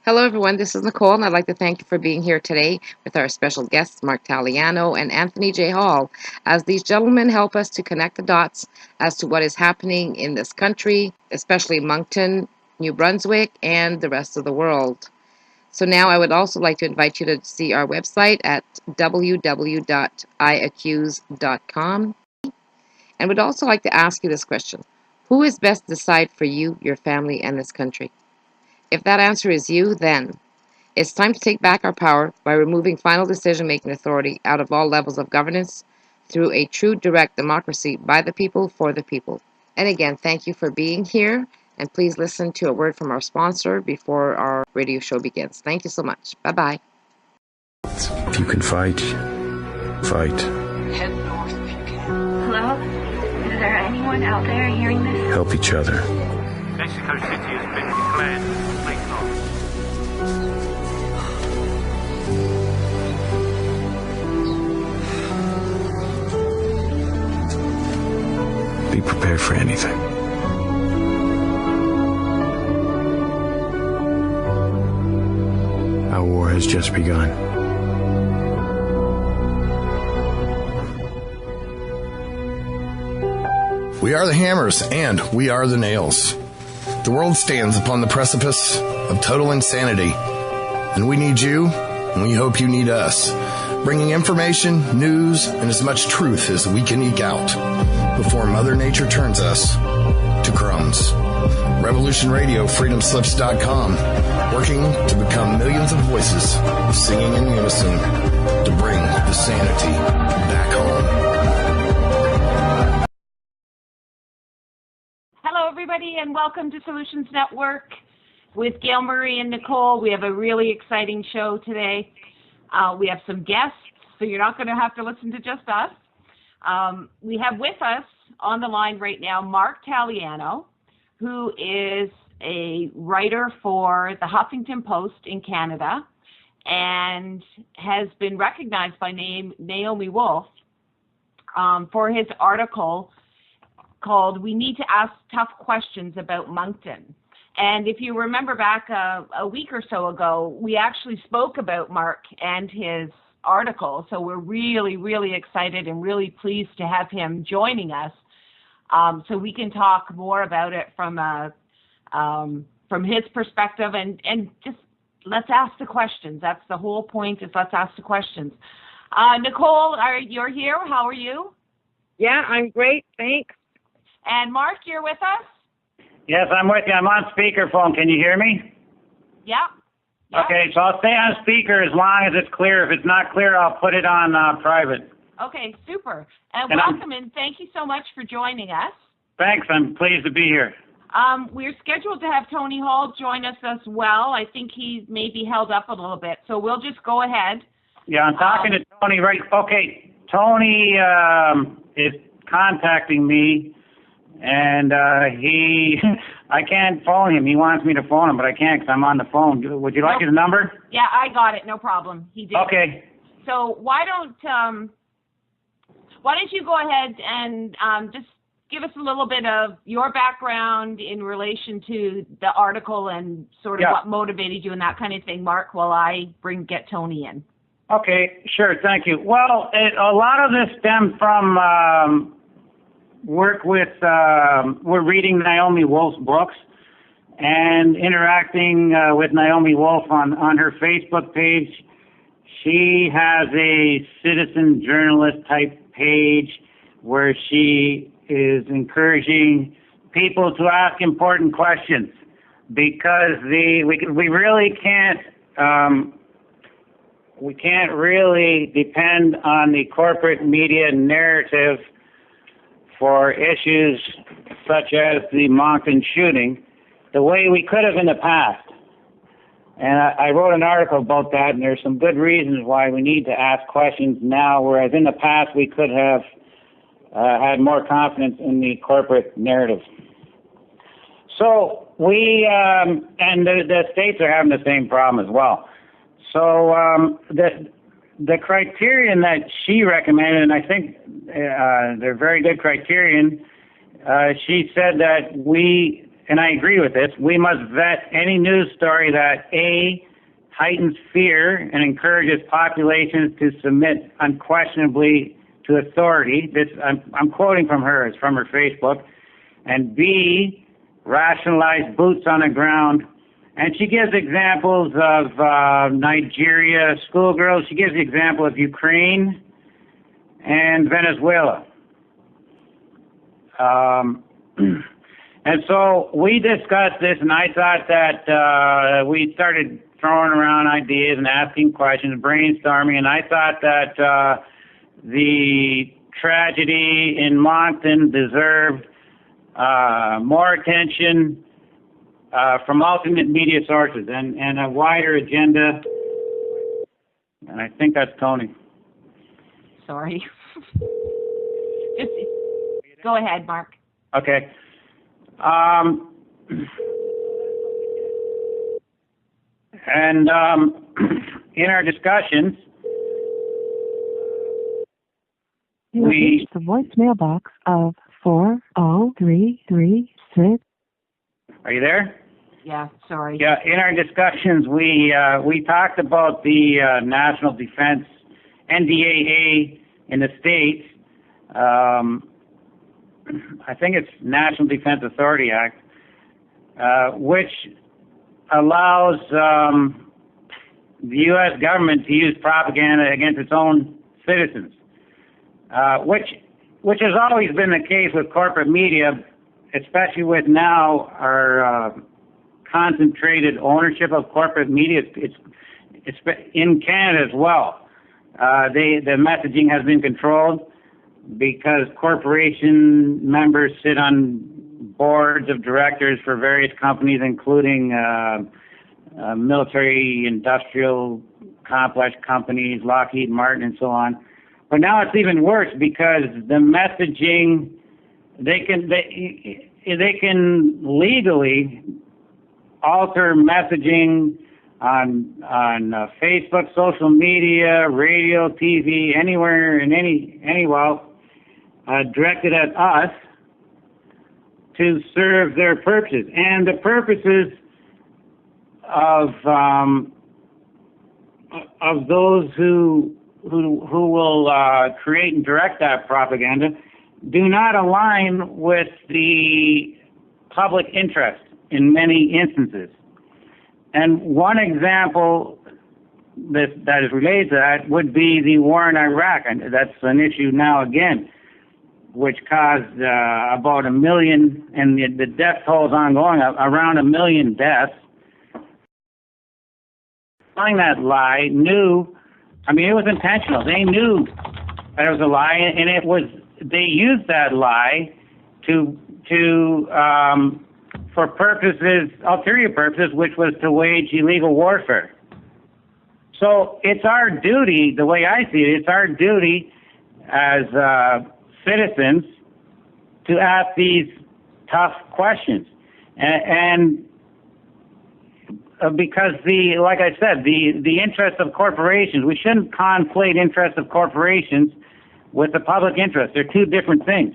Hello, everyone. This is Nicole, and I'd like to thank you for being here today with our special guests, Mark Taliano and Anthony J. Hall, as these gentlemen help us to connect the dots as to what is happening in this country, especially Moncton, New Brunswick, and the rest of the world. So now I would also like to invite you to see our website at www.iaccuse.com, and would also like to ask you this question. Who is best to decide for you, your family, and this country? If that answer is you, then it's time to take back our power by removing final decision making authority out of all levels of governance through a true direct democracy by the people for the people. And again, thank you for being here. And please listen to a word from our sponsor before our radio show begins. Thank you so much. Bye bye. If you can fight, fight. Head north if you can. Hello? Is there anyone out there hearing this? Help each other. Mexico City has been declared complete loss. Be prepared for anything. Our war has just begun. We are the hammers, and we are the nails. The world stands upon the precipice of total insanity, and we need you, and we hope you need us, bringing information, news, and as much truth as we can eke out before Mother Nature turns us to crumbs. Revolution Radio, freedomslips.com, working to become millions of voices singing in unison to bring the sanity back home. Hello, everybody, and welcome to Solutions Network with Gail Murray and Nicole. We have a really exciting show today. We have some guests, so you're not going to have to listen to just us. We have with us on the line right now Mark Taliano, who is a writer for the Huffington Post in Canada and has been recognized by Naomi Wolf for his article called "We Need to Ask Tough Questions About Moncton." And if you remember back a week or so ago, we actually spoke about Mark and his article. So we're really, really excited and really pleased to have him joining us, so we can talk more about it from his perspective and just let's ask the questions. That's the whole point, is let's ask the questions. Nicole, you're here. How are you? Yeah, I'm great. Thanks. And Mark, you're with us? Yes, I'm with you. I'm on speakerphone. Can you hear me? Yeah. Okay, so I'll stay on speaker as long as it's clear. If it's not clear, I'll put it on private. Okay, super. And And welcome, and thank you so much for joining us. Thanks. I'm pleased to be here. We're scheduled to have Tony Hall join us as well. I think he may be held up a little bit, so we'll just go ahead. Yeah, I'm talking to Tony right. Okay, Tony is contacting me, and I can't phone him. He wants me to phone him, but I can't because I'm on the phone. Would you like his number? Yeah, I got it. No problem. He did. Okay. So why don't you go ahead and just give us a little bit of your background in relation to the article and sort of what motivated you and that kind of thing, Mark, while I get Tony in. Okay, sure. Thank you. Well, a lot of this stemmed from work with, we're reading Naomi Wolf's books and interacting with Naomi Wolf on her Facebook page. She has a citizen journalist type page where she is encouraging people to ask important questions because we really can't really depend on the corporate media narrative for issues such as the Moncton shooting the way we could have in the past. And I wrote an article about that, and there's some good reasons why we need to ask questions now, whereas in the past we could have had more confidence in the corporate narrative. So we, and the states are having the same problem as well. So the criterion that she recommended, and I think they're very good criterion, she said that we and I agree with this, we must vet any news story that A, heightens fear and encourages populations to submit unquestionably to authority. This I'm quoting from her. It's from her Facebook. And B, rationalize boots on the ground. And she gives examples of Nigeria schoolgirls. She gives the example of Ukraine and Venezuela. And so we discussed this, and I thought that we started throwing around ideas and asking questions, brainstorming, and I thought that the tragedy in Moncton deserved more attention from alternate media sources and a wider agenda. And I think that's Tony. Sorry. Just go ahead, Mark. Okay. And in our discussions, You have reached the voicemail box of 40336. Are you there? Yeah, sorry. Yeah, in our discussions, we talked about the National Defense, NDAA in the States. I think it's National Defense Authority Act, which allows the U.S. government to use propaganda against its own citizens, which has always been the case with corporate media, especially with now our concentrated ownership of corporate media. It's in Canada as well. The messaging has been controlled because corporation members sit on boards of directors for various companies, including military, industrial complex companies, Lockheed Martin, and so on. But now it's even worse because the messaging, they can legally alter messaging on Facebook, social media, radio, TV, anywhere and anywhere, directed at us to serve their purposes. And the purposes of those who will create and direct that propaganda do not align with the public interest in many instances. And one example that is related to that would be the war in Iraq, and that's an issue now again, which caused about 1 million, and the death toll is ongoing, around 1 million deaths. Telling that lie it was intentional. They knew that it was a lie, and they used that lie for purposes, ulterior purposes, which was to wage illegal warfare. So it's our duty, the way I see it, it's our duty as citizens to ask these tough questions. And because like I said, the interests of corporations, we shouldn't conflate interests of corporations with the public interest. They're two different things.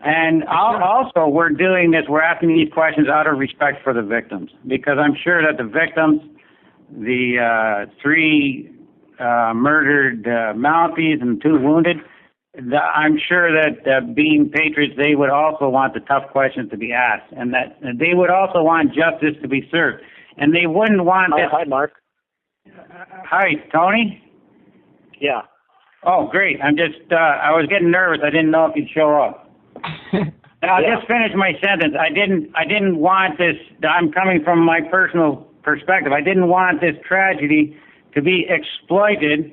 And also, we're doing this, we're asking these questions out of respect for the victims, because I'm sure that the victims, the 3 murdered Mounties and 2 wounded, I'm sure that being patriots, they would also want the tough questions to be asked, and that they would also want justice to be served. And they wouldn't want this. Hi, Mark. Hi, Tony? Yeah. Oh, great. I was getting nervous. I didn't know if you'd show up. I'll just finish my sentence. I didn't want this. I'm coming from my personal perspective. I didn't want this tragedy to be exploited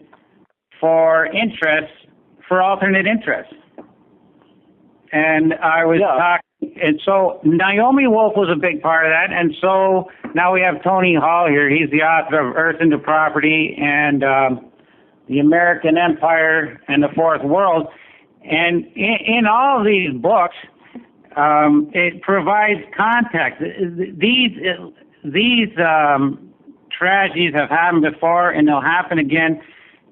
for alternate interests. And I was talking, and so Naomi Wolf was a big part of that. And so now we have Tony Hall here. He's the author of Earth into Property and The American Empire and the Fourth World. And in all of these books, it provides context. These tragedies have happened before, and they'll happen again.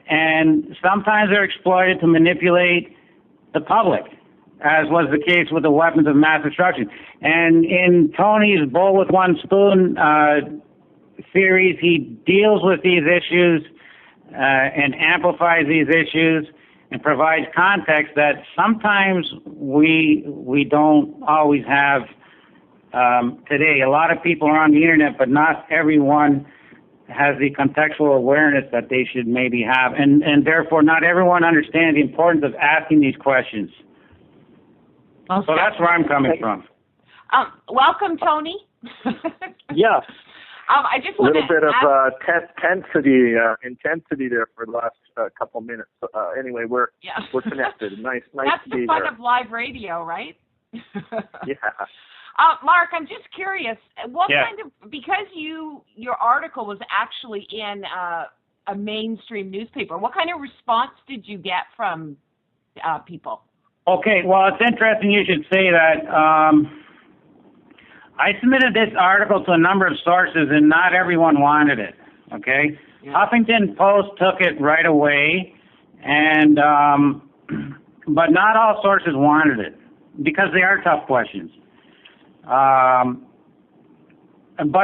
And sometimes they're exploited to manipulate the public. as was the case with the weapons of mass destruction. And in Tony's Bull with One Spoon series, he deals with these issues and amplifies these issues and provides context that sometimes we don't always have today. A lot of people are on the internet, but not everyone has the contextual awareness that they should maybe have, and therefore not everyone understands the importance of asking these questions. Okay. So that's where I'm coming from. Welcome, Tony. Yes. I just a little bit of intensity there for the last couple minutes. Anyway, we're connected. Nice that's to be here. That's the fun of live radio, right? Yeah. Mark, I'm just curious. What kind of, because your article was actually in a mainstream newspaper, what kind of response did you get from people? Okay, well, it's interesting you should say that. I submitted this article to a number of sources, and not everyone wanted it. Okay, Huffington Post took it right away, and but not all sources wanted it because they are tough questions. But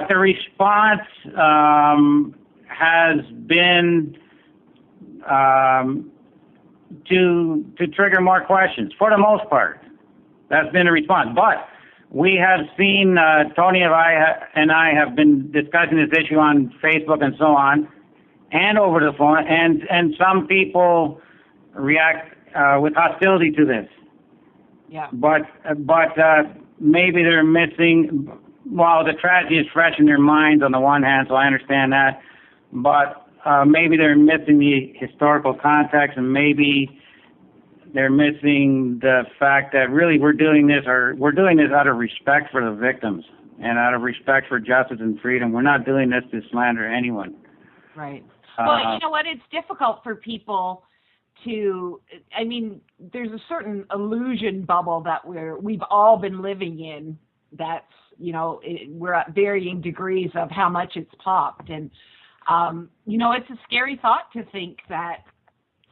the response has been to trigger more questions. For the most part, that's been the response. But we have seen, Tony and I have been discussing this issue on Facebook and so on, and over the phone, and some people react with hostility to this. Yeah. But maybe they're missing. Well, the tragedy is fresh in their minds on the one hand, so I understand that. But maybe they're missing the historical context, and maybe they're missing the fact that really we're doing this out of respect for the victims and out of respect for justice and freedom. We're not doing this to slander anyone. Right. Well, you know what? It's difficult for people to, I mean, there's a certain illusion bubble that we've all been living in that's, you know, we're at varying degrees of how much it's popped. And, you know, it's a scary thought to think that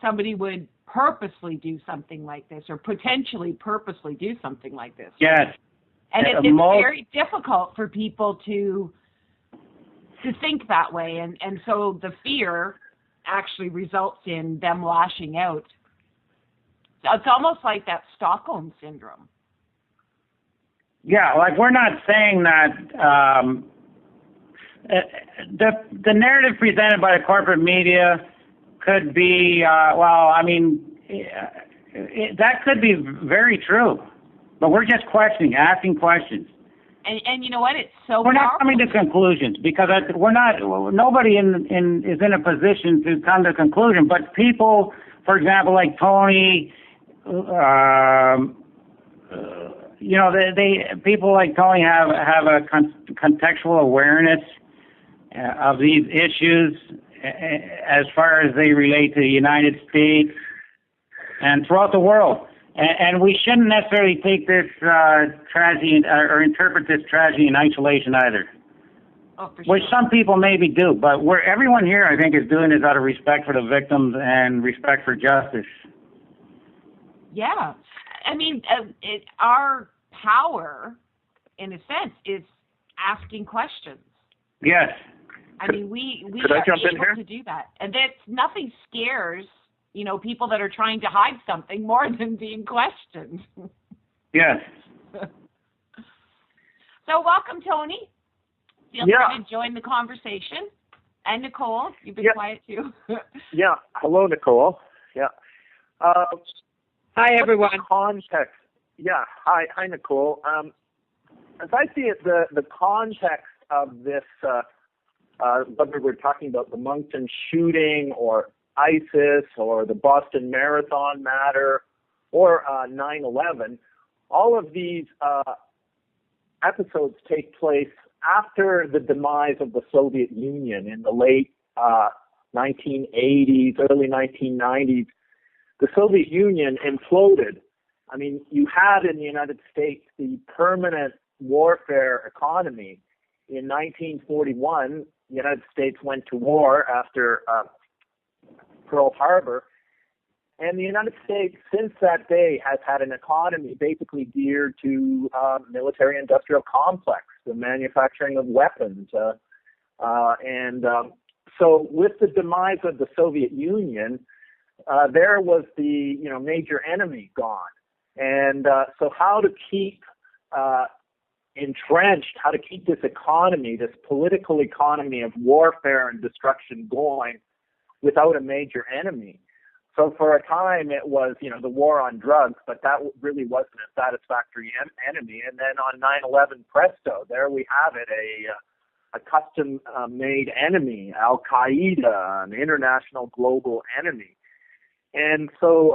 somebody would purposely do something like this or potentially purposely do something like this. Yes. And it's very difficult for people to think that way. And so the fear actually results in them lashing out. It's almost like that Stockholm syndrome. Yeah, like we're not saying that the narrative presented by the corporate media could be, that could be very true, but we're just asking questions. And you know what? It's so we're powerful. Not coming to conclusions because nobody is in a position to come to a conclusion. But people, for example, like Tony, people like Tony have a contextual awareness of these issues as far as they relate to the United States and throughout the world. And we shouldn't necessarily take this tragedy or interpret this tragedy in isolation either. Oh, for sure. Which some people maybe do, but everyone here, I think, is doing this out of respect for the victims and respect for justice. Yeah. I mean, our power, in a sense, is asking questions. Yes. I mean, we Could I are jump in able here? to do that. And that's nothing scares, you know, people that are trying to hide something more than being questioned. Yes. So welcome, Tony. Feel free to join the conversation. And Nicole, you've been quiet too. Yeah. Hello, Nicole. Yeah. Hi, everyone. Context. Yeah. Hi, Nicole. As I see it, the context of this, whether we're talking about the Moncton shooting or ISIS or the Boston Marathon matter or 9/11, all of these episodes take place after the demise of the Soviet Union in the late 1980s, early 1990s. The Soviet Union imploded. I mean, you had in the United States the permanent warfare economy. In 1941, the United States went to war after Pearl Harbor, And the United States, since that day, has had an economy basically geared to military-industrial complex, the manufacturing of weapons. So with the demise of the Soviet Union, there was the major enemy gone. And so how to keep entrenched, how to keep this economy, this political economy of warfare and destruction going without a major enemy. So for a time it was, the war on drugs, but that really wasn't a satisfactory enemy. And then on 9/11, presto, there we have it, a custom-made enemy, Al-Qaeda, an international global enemy. And so,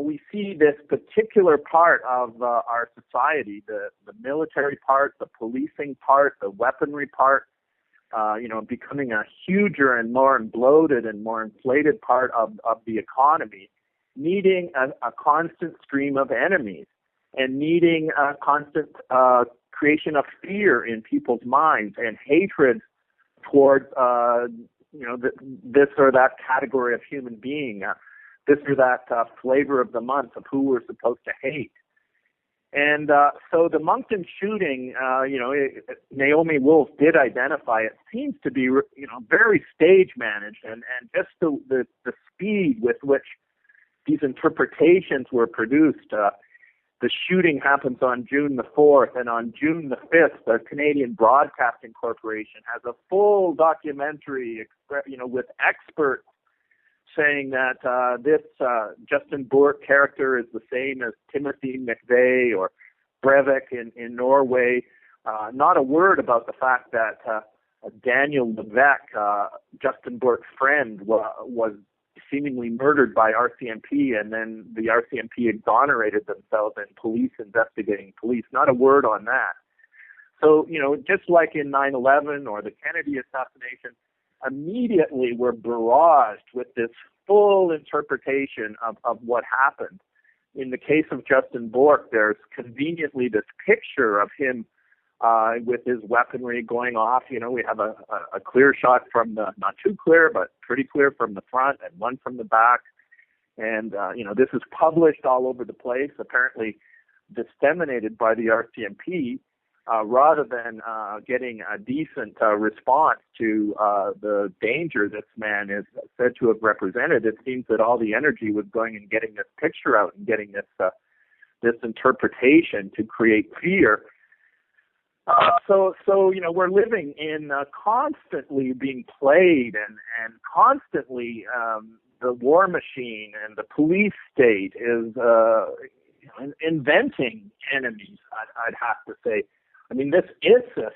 we see this particular part of our society, the military part, the policing part, the weaponry part, becoming a huger and more bloated and more inflated part of the economy, needing a constant stream of enemies and needing a constant creation of fear in people's minds and hatred towards, this or that category of human being, this or that flavor of the month of who we're supposed to hate. And so the Moncton shooting, Naomi Wolf did identify it, seems to be, very stage managed, and just the speed with which these interpretations were produced. The shooting happens on June the 4th, and on June the 5th, the Canadian Broadcasting Corporation has a full documentary, with experts saying that this Justin Bourke character is the same as Timothy McVeigh or Breivik in Norway. Not a word about the fact that Daniel Levesque, Justin Bourke's friend, was seemingly murdered by RCMP, and then the RCMP exonerated themselves in police investigating police. Not a word on that. So, just like in 9/11 or the Kennedy assassination, immediately we're barraged with this full interpretation of what happened. In the case of Justin Bourke, there's conveniently this picture of him with his weaponry going off. We have a clear shot from not too clear, but pretty clear from the front and one from the back. And, this is published all over the place, apparently disseminated by the RCMP. Rather than getting a decent response to the danger this man is said to have represented, it seems that all the energy was going in getting this picture out and getting this interpretation to create fear. So we're living in constantly being played and constantly the war machine and the police state is inventing enemies, I'd have to say. I mean, this ISIS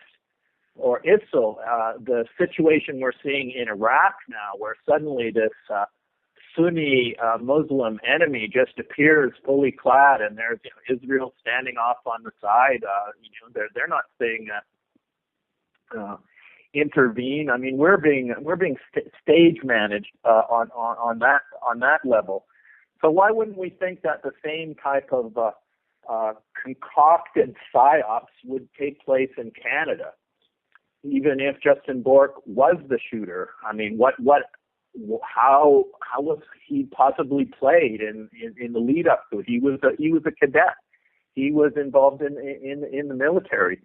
or ISIL, the situation we're seeing in Iraq now, where suddenly this Sunni Muslim enemy just appears fully clad, and there's Israel standing off on the side. They're not saying intervene. I mean, we're being stage managed on that level. So why wouldn't we think that the same type of concocted psyops would take place in Canada, even if Justin Bourke was the shooter? I mean, how was he possibly played in the lead up to it? He was a cadet. He was involved in the military.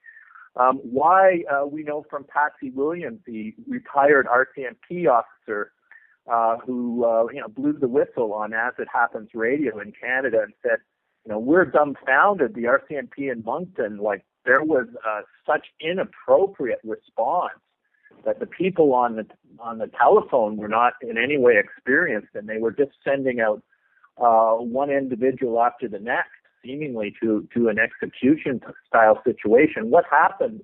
Why we know from Patsy Williams, the retired RCMP officer, who blew the whistle on As It Happens radio in Canada and said, we're dumbfounded, the RCMP in Moncton, like there was such inappropriate response that the people on the telephone were not in any way experienced, and they were just sending out one individual after the next, seemingly to an execution style situation. What happened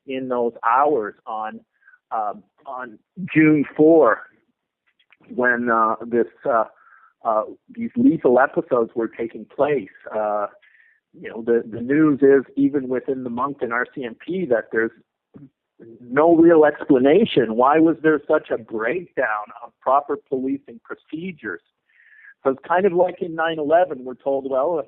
in those hours on June 4, when these lethal episodes were taking place? The news is, even within the Moncton RCMP, that there's no real explanation. Why was there such a breakdown of proper policing procedures? So it's kind of like in 9/11, we're told, well,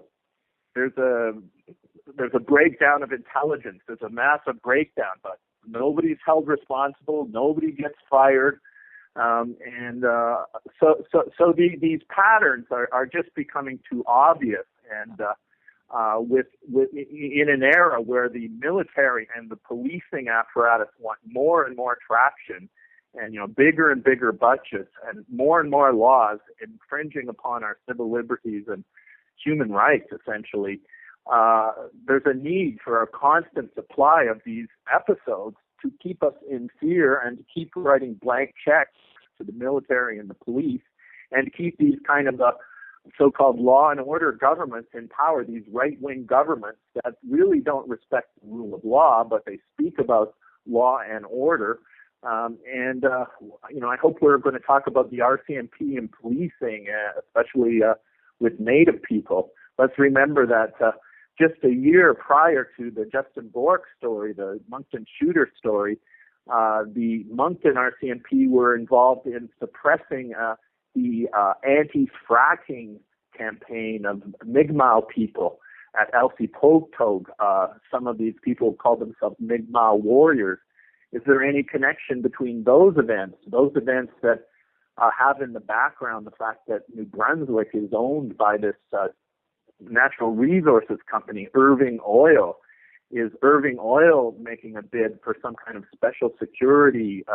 there's a breakdown of intelligence, there's a massive breakdown, but nobody's held responsible, nobody gets fired. These patterns are just becoming too obvious, and in an era where the military and the policing apparatus want more and more traction, and bigger and bigger budgets, and more laws infringing upon our civil liberties and human rights, essentially, there's a need for a constant supply of these episodes to keep us in fear and to keep writing blank checks to the military and the police, and to keep these kind of so-called law and order governments in power, these right-wing governments that really don't respect the rule of law, but they speak about law and order. I hope we're going to talk about the RCMP and policing, especially with Native people. Let's remember that just a year prior to the Justin Bork story, the Moncton shooter story, the Moncton RCMP were involved in suppressing the anti-fracking campaign of Mi'kmaq people at Elsipogtog. Some of these people call themselves Mi'kmaq warriors. Is there any connection between those events that have in the background the fact that New Brunswick is owned by this natural resources company, Irving Oil? Is Irving Oil making a bid for some kind of special security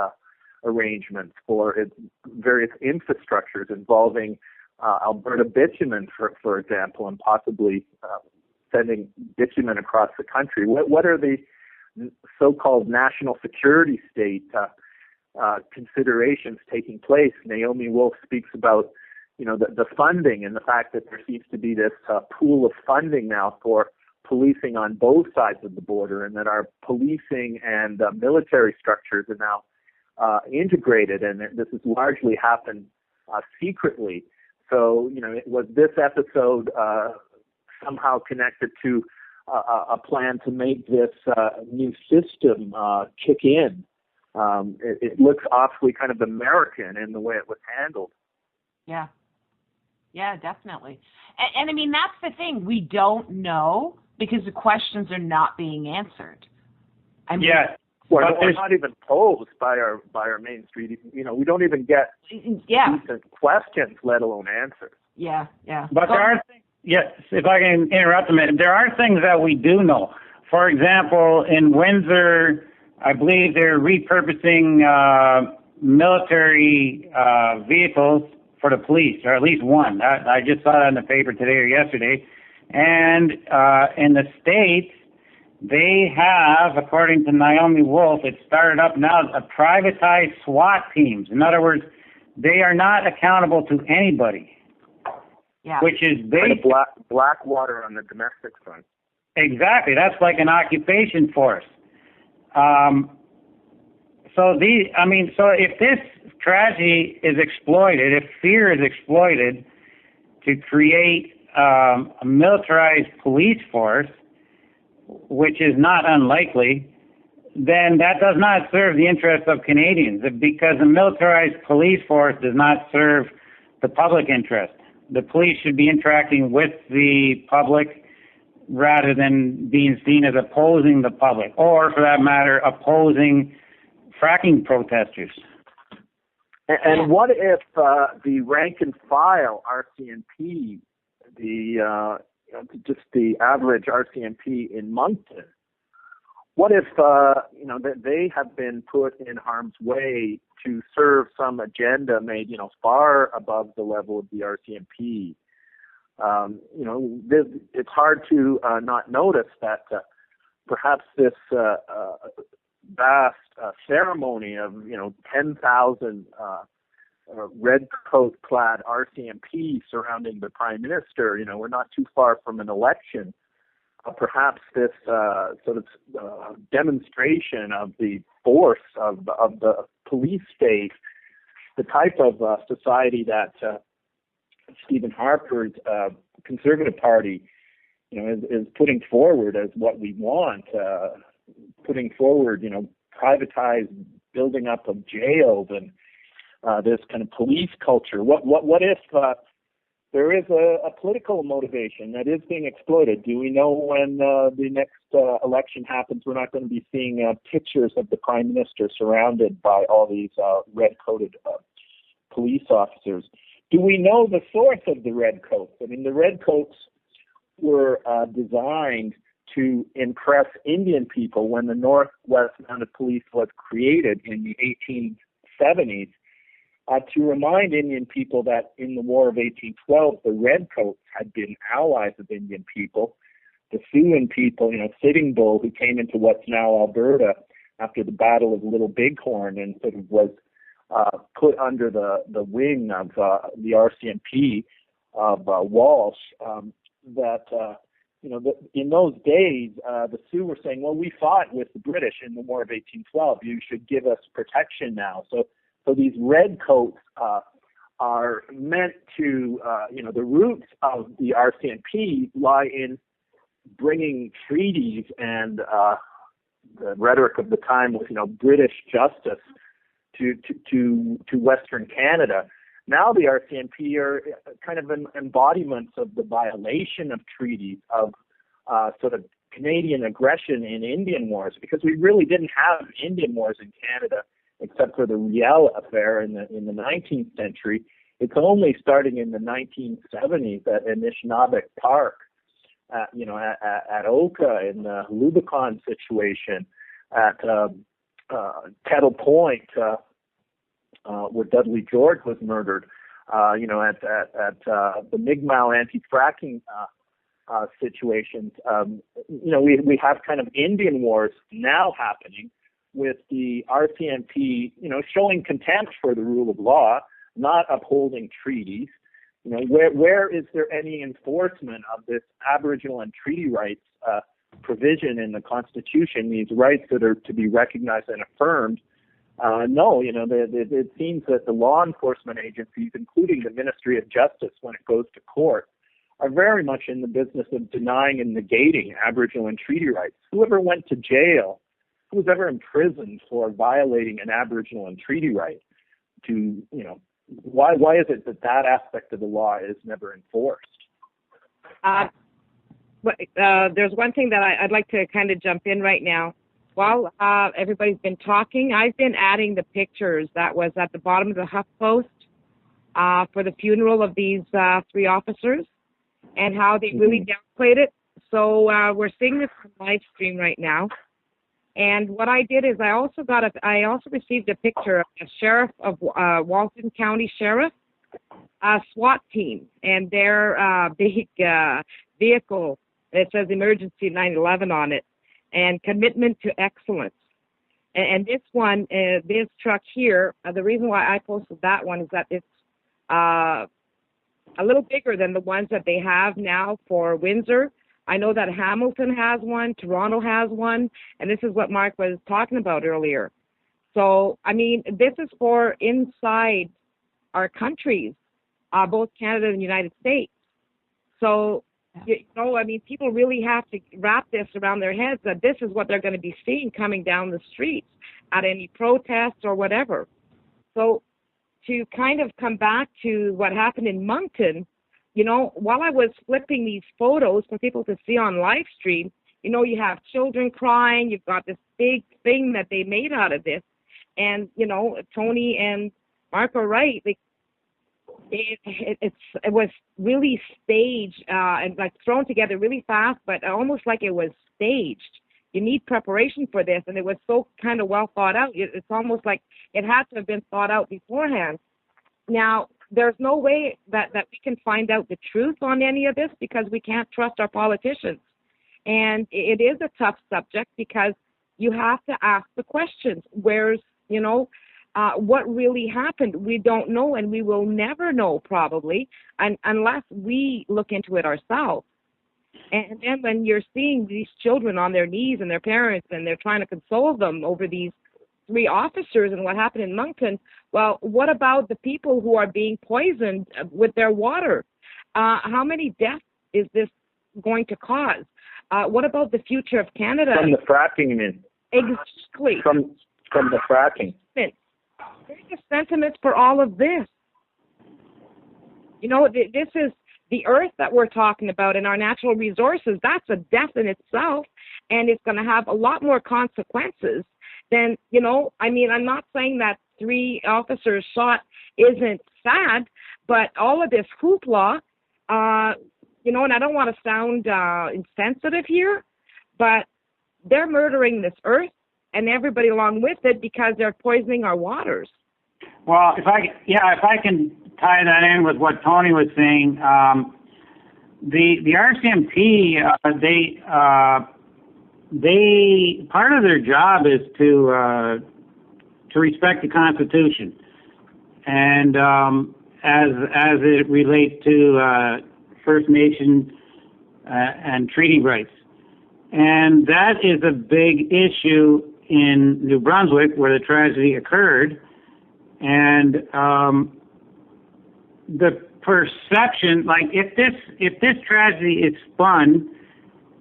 arrangements for its various infrastructures involving Alberta bitumen, for example, and possibly sending bitumen across the country? What are the so-called national security state considerations taking place? Naomi Wolf speaks about the funding and the fact that there seems to be this pool of funding now for policing on both sides of the border, and that our policing and military structures are now integrated, and this has largely happened secretly. So, was this episode somehow connected to a plan to make this new system kick in? It looks awfully kind of American in the way it was handled. Yeah. Yeah, definitely. And I mean, that's the thing. We don't know because the questions are not being answered. I mean, yeah. Well, they're not even posed by our Main Street. We don't even get decent questions, let alone answers. Yeah, yeah. But there are things, yes, if I can interrupt a minute, there are things that we do know. For example, in Windsor, I believe they're repurposing military vehicles for the police, or at least one. I just saw that in the paper today or yesterday. And in the States, they have, according to Naomi Wolf, it started up now, a privatized SWAT teams. In other words, they are not accountable to anybody. Yeah. Which is based black water on the domestic front. Exactly. That's like an occupation force. So if this tragedy is exploited, if fear is exploited to create a militarized police force, which is not unlikely, then that does not serve the interests of Canadians, because a militarized police force does not serve the public interest. The police should be interacting with the public rather than being seen as opposing the public, or for that matter, opposing fracking protesters. And what if the rank and file RCMP, just the average RCMP in Moncton, what if they have been put in harm's way to serve some agenda made far above the level of the RCMP? It's hard to not notice that perhaps this vast ceremony of 10,000 red coat clad RCMP surrounding the Prime Minister, we're not too far from an election. Perhaps this sort of demonstration of the force of the police state, the type of society that Stephen Harper's Conservative Party, is putting forward as what we want, putting forward, privatized building up of jails and this kind of police culture. What if there is a political motivation that is being exploited. Do we know when the next election happens, we're not going to be seeing pictures of the Prime Minister surrounded by all these red-coated police officers? Do we know the source of the red coats? I mean, the red coats were designed to impress Indian people when the Northwest Mounted Police was created in the 1870s, to remind Indian people that in the War of 1812, the Redcoats had been allies of Indian people. The Siouan people, Sitting Bull, who came into what's now Alberta after the Battle of Little Bighorn and sort of was put under the wing of the RCMP of Walsh, in those days, the Sioux were saying, well, we fought with the British in the War of 1812. You should give us protection now. So these redcoats are meant to, the roots of the RCMP lie in bringing treaties and the rhetoric of the time was, British justice to Western Canada. Now the RCMP are kind of embodiments of the violation of treaties, of sort of Canadian aggression in Indian wars, because we really didn't have Indian wars in Canada except for the Riel affair in the 19th century. It's only starting in the 1970s at Anishinaabeg Park, at Oka in the Lubicon situation, at Kettle Point, where Dudley George was murdered, at the Mi'kmaq anti-fracking situations. We have kind of Indian wars now happening with the RCMP, showing contempt for the rule of law, not upholding treaties. Where is there any enforcement of this Aboriginal and treaty rights provision in the Constitution, these rights that are to be recognized and affirmed? No, it seems that the law enforcement agencies, including the Ministry of Justice when it goes to court, are very much in the business of denying and negating Aboriginal and treaty rights. Whoever went to jail, who was ever imprisoned for violating an Aboriginal and treaty right, why is it that aspect of the law is never enforced? There's one thing that I'd like to kind of jump in right now. While everybody's been talking, I've been adding the pictures that was at the bottom of the HuffPost for the funeral of these three officers and how they really downplayed it. So we're seeing this on live stream right now. And what I did is I also received a picture of the sheriff of Walton County Sheriff, a SWAT team, and their big vehicle that says Emergency 911 on it, and commitment to excellence. And this one, this truck here, the reason why I posted that one is that it's a little bigger than the ones that they have now for Windsor. I know that Hamilton has one, Toronto has one, and this is what Mark was talking about earlier. So, I mean, this is for inside our countries, both Canada and the United States. So, people really have to wrap this around their heads that this is what they're going to be seeing coming down the streets at any protests or whatever. So, to kind of come back to what happened in Moncton, while I was flipping these photos for people to see on live stream, you have children crying, you've got this big thing that they made out of this. And, Tony and Mark are right. It was really staged and like thrown together really fast, but almost like it was staged. You need preparation for this, and it was so kind of well thought out. It's almost like it had to have been thought out beforehand. Now, there's no way that we can find out the truth on any of this because we can't trust our politicians. And it is a tough subject because you have to ask the questions. Where's, what really happened? We don't know, and we will never know probably unless we look into it ourselves. And then when you're seeing these children on their knees and their parents and they're trying to console them over these three officers and what happened in Moncton, well, what about the people who are being poisoned with their water? How many deaths is this going to cause? What about the future of Canada? From the fracking, Exactly. From the fracking. There's a sentiment for all of this. This is the earth that we're talking about and our natural resources, that's a death in itself, and it's going to have a lot more consequences than, I mean, I'm not saying that 3 officers shot isn't sad, but all of this hoopla, and I don't want to sound insensitive here, but they're murdering this earth and everybody along with it because they're poisoning our waters. Well, if I can tie that in with what Tony was saying, the RCMP, they part of their job is to respect the Constitution, and as it relates to First Nations and treaty rights, and that is a big issue in New Brunswick where the tragedy occurred, and the perception, like if this tragedy is spun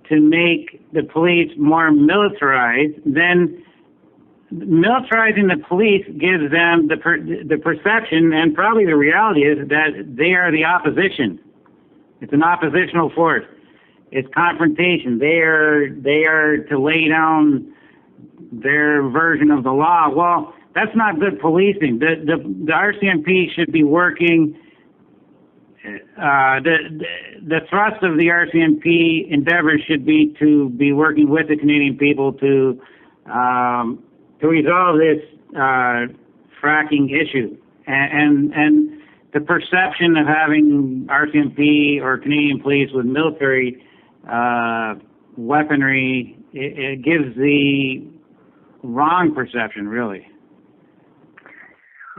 to make the police more militarized, then militarizing the police gives them the perception, and probably the reality is that they are the opposition. It's an oppositional force. It's confrontation. They are to lay down their version of the law. Well, that's not good policing. The RCMP should be working. The thrust of the RCMP endeavors should be to be working with the Canadian people to resolve this fracking issue, and the perception of having RCMP or Canadian police with military weaponry, it gives the wrong perception, really.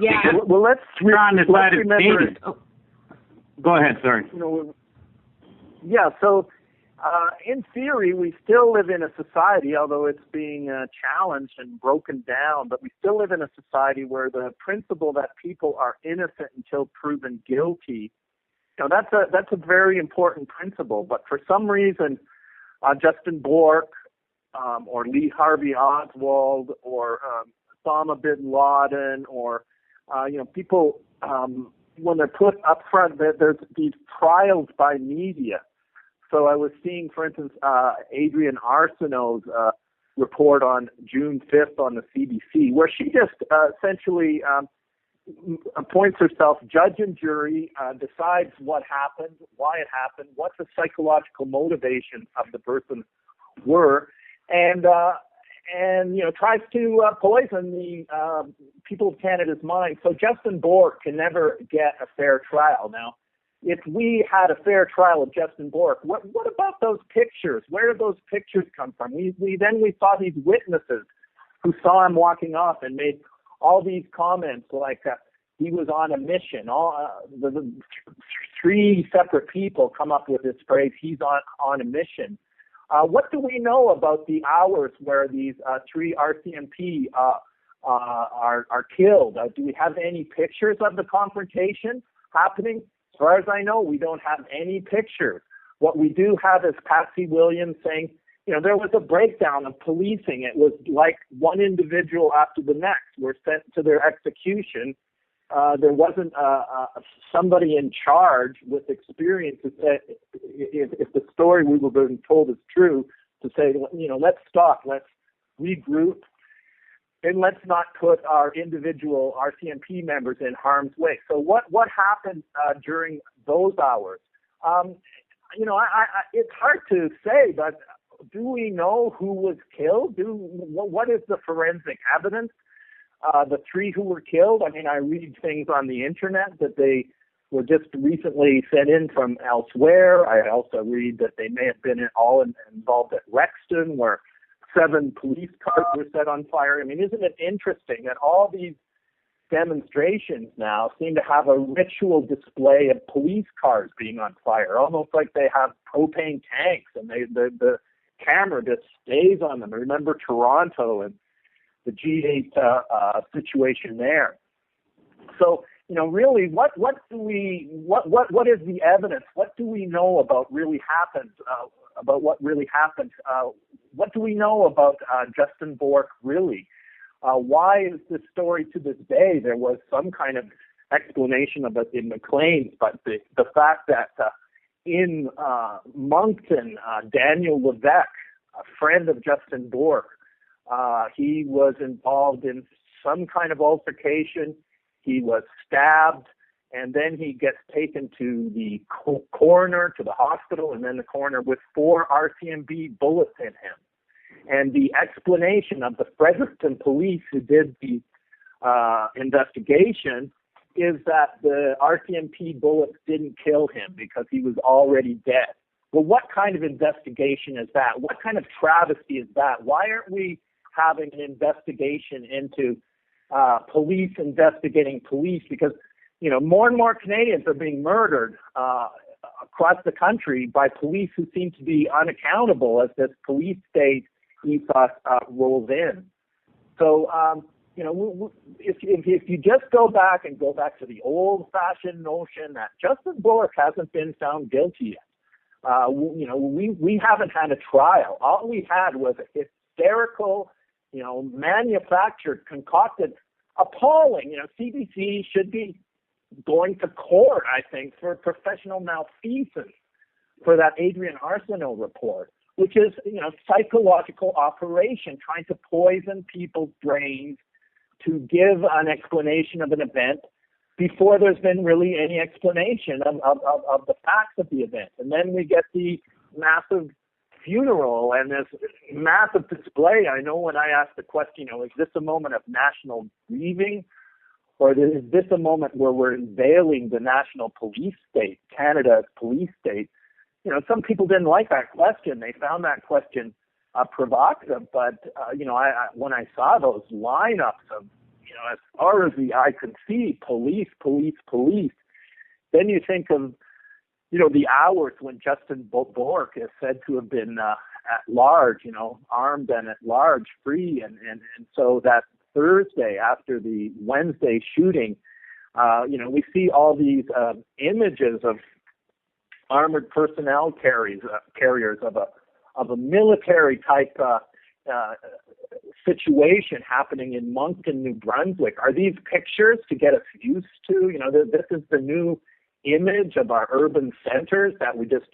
Yeah. Well, let's remember. Go ahead, sorry. Yeah, so in theory, we still live in a society, although it's being challenged and broken down, but we still live in a society where the principle that people are innocent until proven guilty, that's a very important principle. But for some reason, Justin Bork or Lee Harvey Oswald or Osama bin Laden or people, when they're put up front, there's these trials by media. So I was seeing, for instance, Adrienne Arsenault's report on June 5th on the CBC, where she just essentially appoints herself judge and jury, decides what happened, why it happened, what the psychological motivation of the person were, and tries to poison the people of Canada's mind. So Justin Bork can never get a fair trial. Now, if we had a fair trial of Justin Bork, what about those pictures? Where did those pictures come from? We saw these witnesses who saw him walking off and made all these comments like he was on a mission. The 3 separate people come up with this phrase, he's on a mission. What do we know about the hours where these 3 RCMP are killed? Do we have any pictures of the confrontation happening? As far as I know, we don't have any pictures. What we do have is Patsy Williams saying, there was a breakdown of policing. It was like one individual after the next were sent to their execution. There wasn't somebody in charge with experience to say, if the story we were being told is true, to say, let's stop, let's regroup, and let's not put our individual RCMP members in harm's way. So what happened during those hours? It's hard to say, but do we know who was killed? What is the forensic evidence? The 3 who were killed, I read things on the internet that they were just recently sent in from elsewhere. I also read that they may have been all involved at Rexton, where 7 police cars were set on fire. Isn't it interesting that all these demonstrations now seem to have a ritual display of police cars being on fire, almost like they have propane tanks, and the camera just stays on them. Remember Toronto and the G8 situation there. So, really, what is the evidence? What do we know about really happened? About what really happened? What do we know about Justin Bork really? Why is this story to this day? There was some kind of explanation of it in Maclean's, but the fact that in Moncton, Daniel Levesque, a friend of Justin Bork, he was involved in some kind of altercation. He was stabbed, and then he gets taken to the coroner, to the hospital, and then the coroner with 4 RCMP bullets in him. And the explanation of the Fredericton police who did the investigation is that the RCMP bullets didn't kill him because he was already dead. Well, what kind of investigation is that? What kind of travesty is that? Why aren't we having an investigation into police investigating police? Because, you know, more and more Canadians are being murdered across the country by police who seem to be unaccountable as this police state ethos rolls in. So, you know, if you just go back to the old-fashioned notion that Justin Bork hasn't been found guilty yet, you know, we haven't had a trial. All we had was a hysterical, you know, manufactured, concocted, appalling. You know, CBC should be going to court, I think, for professional malfeasance for that Adrian Arsenault report, which is, you know, psychological operation trying to poison people's brains to give an explanation of an event before there's been really any explanation of the facts of the event. And then we get the massive funeral and this massive display. I know when I asked the question, you know, is this a moment of national grieving, or is this a moment where we're unveiling the national police state, Canada's police state? You know, some people didn't like that question. They found that question provocative. But, you know, I when I saw those lineups of, you know, as far as the eye could see, police, then you think of, you know, the hours when Justin Bork is said to have been at large, you know, armed and at large, free. And so that Thursday after the Wednesday shooting, you know, we see all these images of armored personnel carriers of a military type situation happening in Moncton, New Brunswick. Are these pictures to get us used to? You know, this is the new image of our urban centers, that we just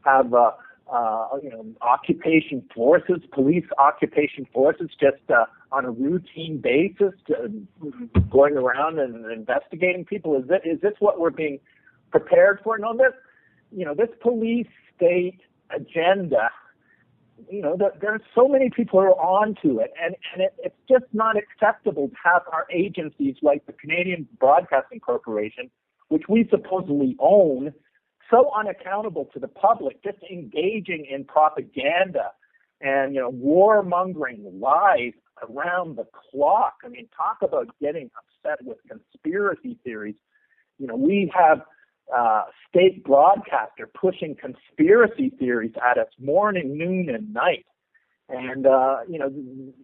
have, you know, occupation forces, police occupation forces, just on a routine basis, going around and investigating people. Is this what we're being prepared for? No, this police state agenda, you know, there are so many people who are onto it, and it's just not acceptable to have our agencies like the Canadian Broadcasting Corporation, which we supposedly own, so unaccountable to the public, just engaging in propaganda and, you know, warmongering lies around the clock. I mean, talk about getting upset with conspiracy theories. You know, we have state broadcaster pushing conspiracy theories at us morning, noon, and night. And, you know,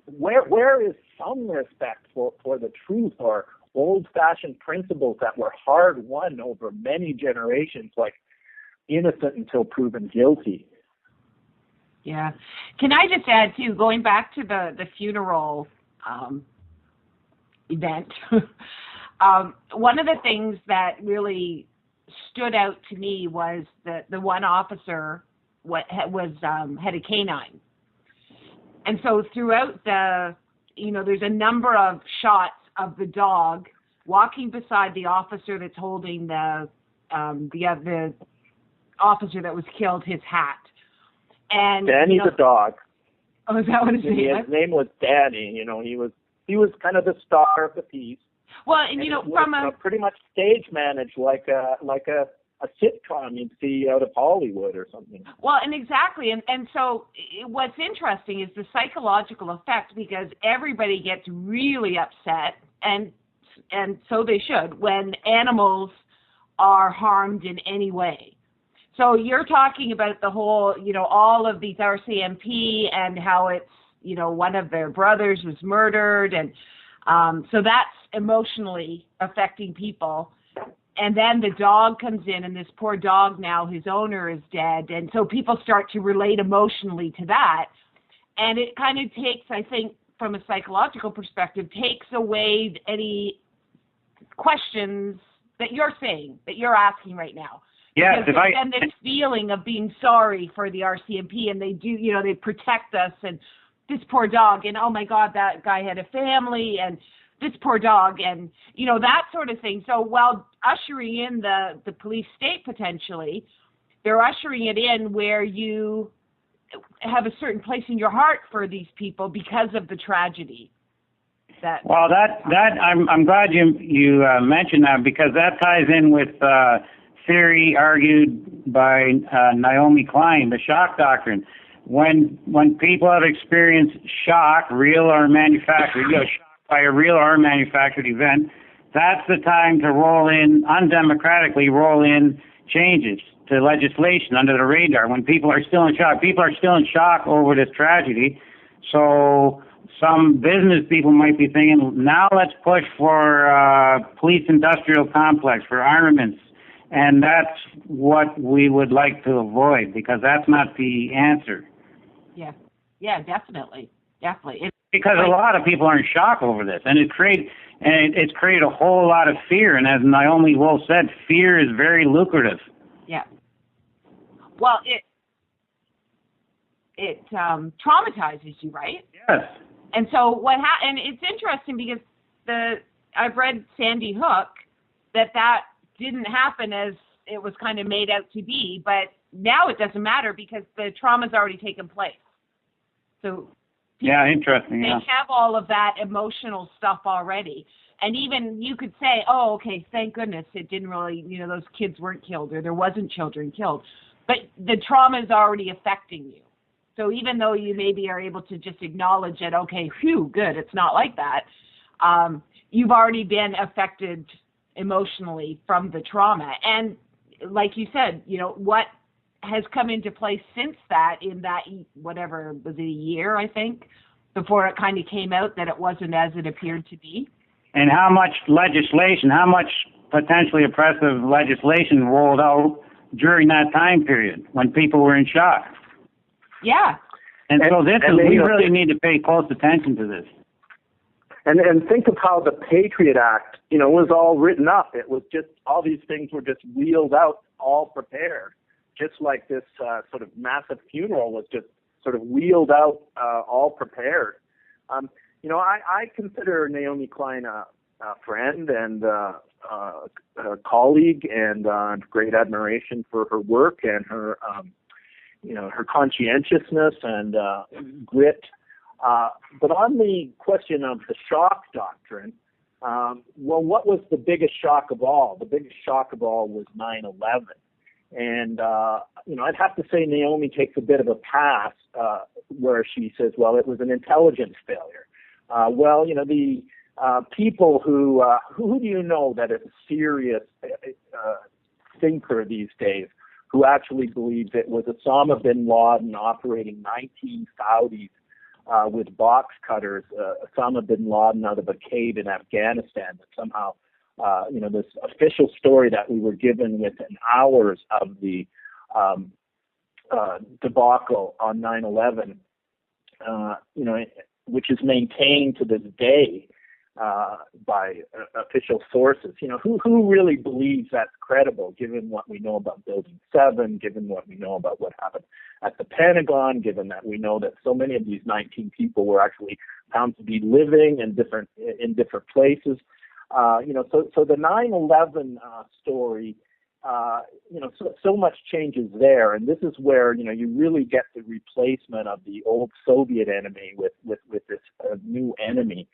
where is some respect for the truth or old-fashioned principles that were hard-won over many generations, like innocent until proven guilty? Yeah. Can I just add, too, going back to the funeral event, one of the things that really stood out to me was that the one officer had a canine. And so throughout you know, there's a number of shots of the dog walking beside the officer that's holding the officer that was killed, his hat. And Danny, you know, the dog. Oh, is that what his name was? His name was Danny. You know, he was kind of the star of the piece. Well, and you know, from pretty much stage managed like a sitcom you'd see out of Hollywood or something. Well, and exactly, and so what's interesting is the psychological effect, because everybody gets really upset, and so they should, when animals are harmed in any way. So you're talking about the whole, you know, all of these RCMP and how it's, you know, one of their brothers was murdered, and so that's emotionally affecting people. And then the dog comes in, and this poor dog now, his owner is dead. And so people start to relate emotionally to that. And it kind of takes, I think, from a psychological perspective, takes away any questions that you're saying, that you're asking right now. Yes, because there's been this feeling of being sorry for the RCMP, and they do, they protect us, and this poor dog, and oh my God, that guy had a family, and this poor dog, and that sort of thing. So while ushering in the police state potentially, they're ushering it in where you have a certain place in your heart for these people because of the tragedy. Well, I'm glad you mentioned that, because that ties in with theory argued by Naomi Klein, the shock doctrine. When people have experienced shock, real or manufactured, shocked by a real or manufactured event, that's the time to undemocratically roll in changes to legislation under the radar. When people are still in shock over this tragedy. So some business people might be thinking, now let's push for police industrial complex, for armaments. And that's what we would like to avoid, because that's not the answer. Yeah, definitely. Because a lot of people are in shock over this, and it's created a whole lot of fear. And as Naomi Wolf said, fear is very lucrative. Yeah. Well, it traumatizes you, right? Yes. And so and it's interesting because I've read Sandy Hook that didn't happen as it was kind of made out to be, but now it doesn't matter because the trauma's already taken place. So interesting. They have all of that emotional stuff already. And even you could say, oh, okay, thank goodness it didn't really, those kids weren't killed, or there wasn't children killed. But the trauma is already affecting you. So even though you maybe are able to just acknowledge it, okay, phew, good, it's not like that, you've already been affected emotionally from the trauma. And like you said, what has come into place since that, in that, whatever, was it a year, I think, before it kind of came out that it wasn't as it appeared to be? And how much potentially oppressive legislation rolled out during that time period when people were in shock. Yeah. And so we really need to pay close attention to this. And think of how the Patriot Act, was all written up. It was just, all these things were just wheeled out, all prepared. Just like this sort of massive funeral was just sort of wheeled out, all prepared. I consider Naomi Klein a friend and a colleague, and great admiration for her work and her, her conscientiousness and grit. But on the question of the shock doctrine, what was the biggest shock of all? The biggest shock of all was 9/11. And, I'd have to say Naomi takes a bit of a pass where she says, well, it was an intelligence failure. The people who do you know that is a serious thinker these days who actually believes it was Osama bin Laden operating 19 Saudis with box cutters, Osama bin Laden out of a cave in Afghanistan, that somehow this official story that we were given within hours of the debacle on 9/11, which is maintained to this day by official sources. Who really believes that's credible, given what we know about Building 7, given what we know about what happened at the Pentagon, given that we know that so many of these 19 people were actually found to be living in different places. So the 9/11 story, so much changes there, and this is where you really get the replacement of the old Soviet enemy with this new enemy.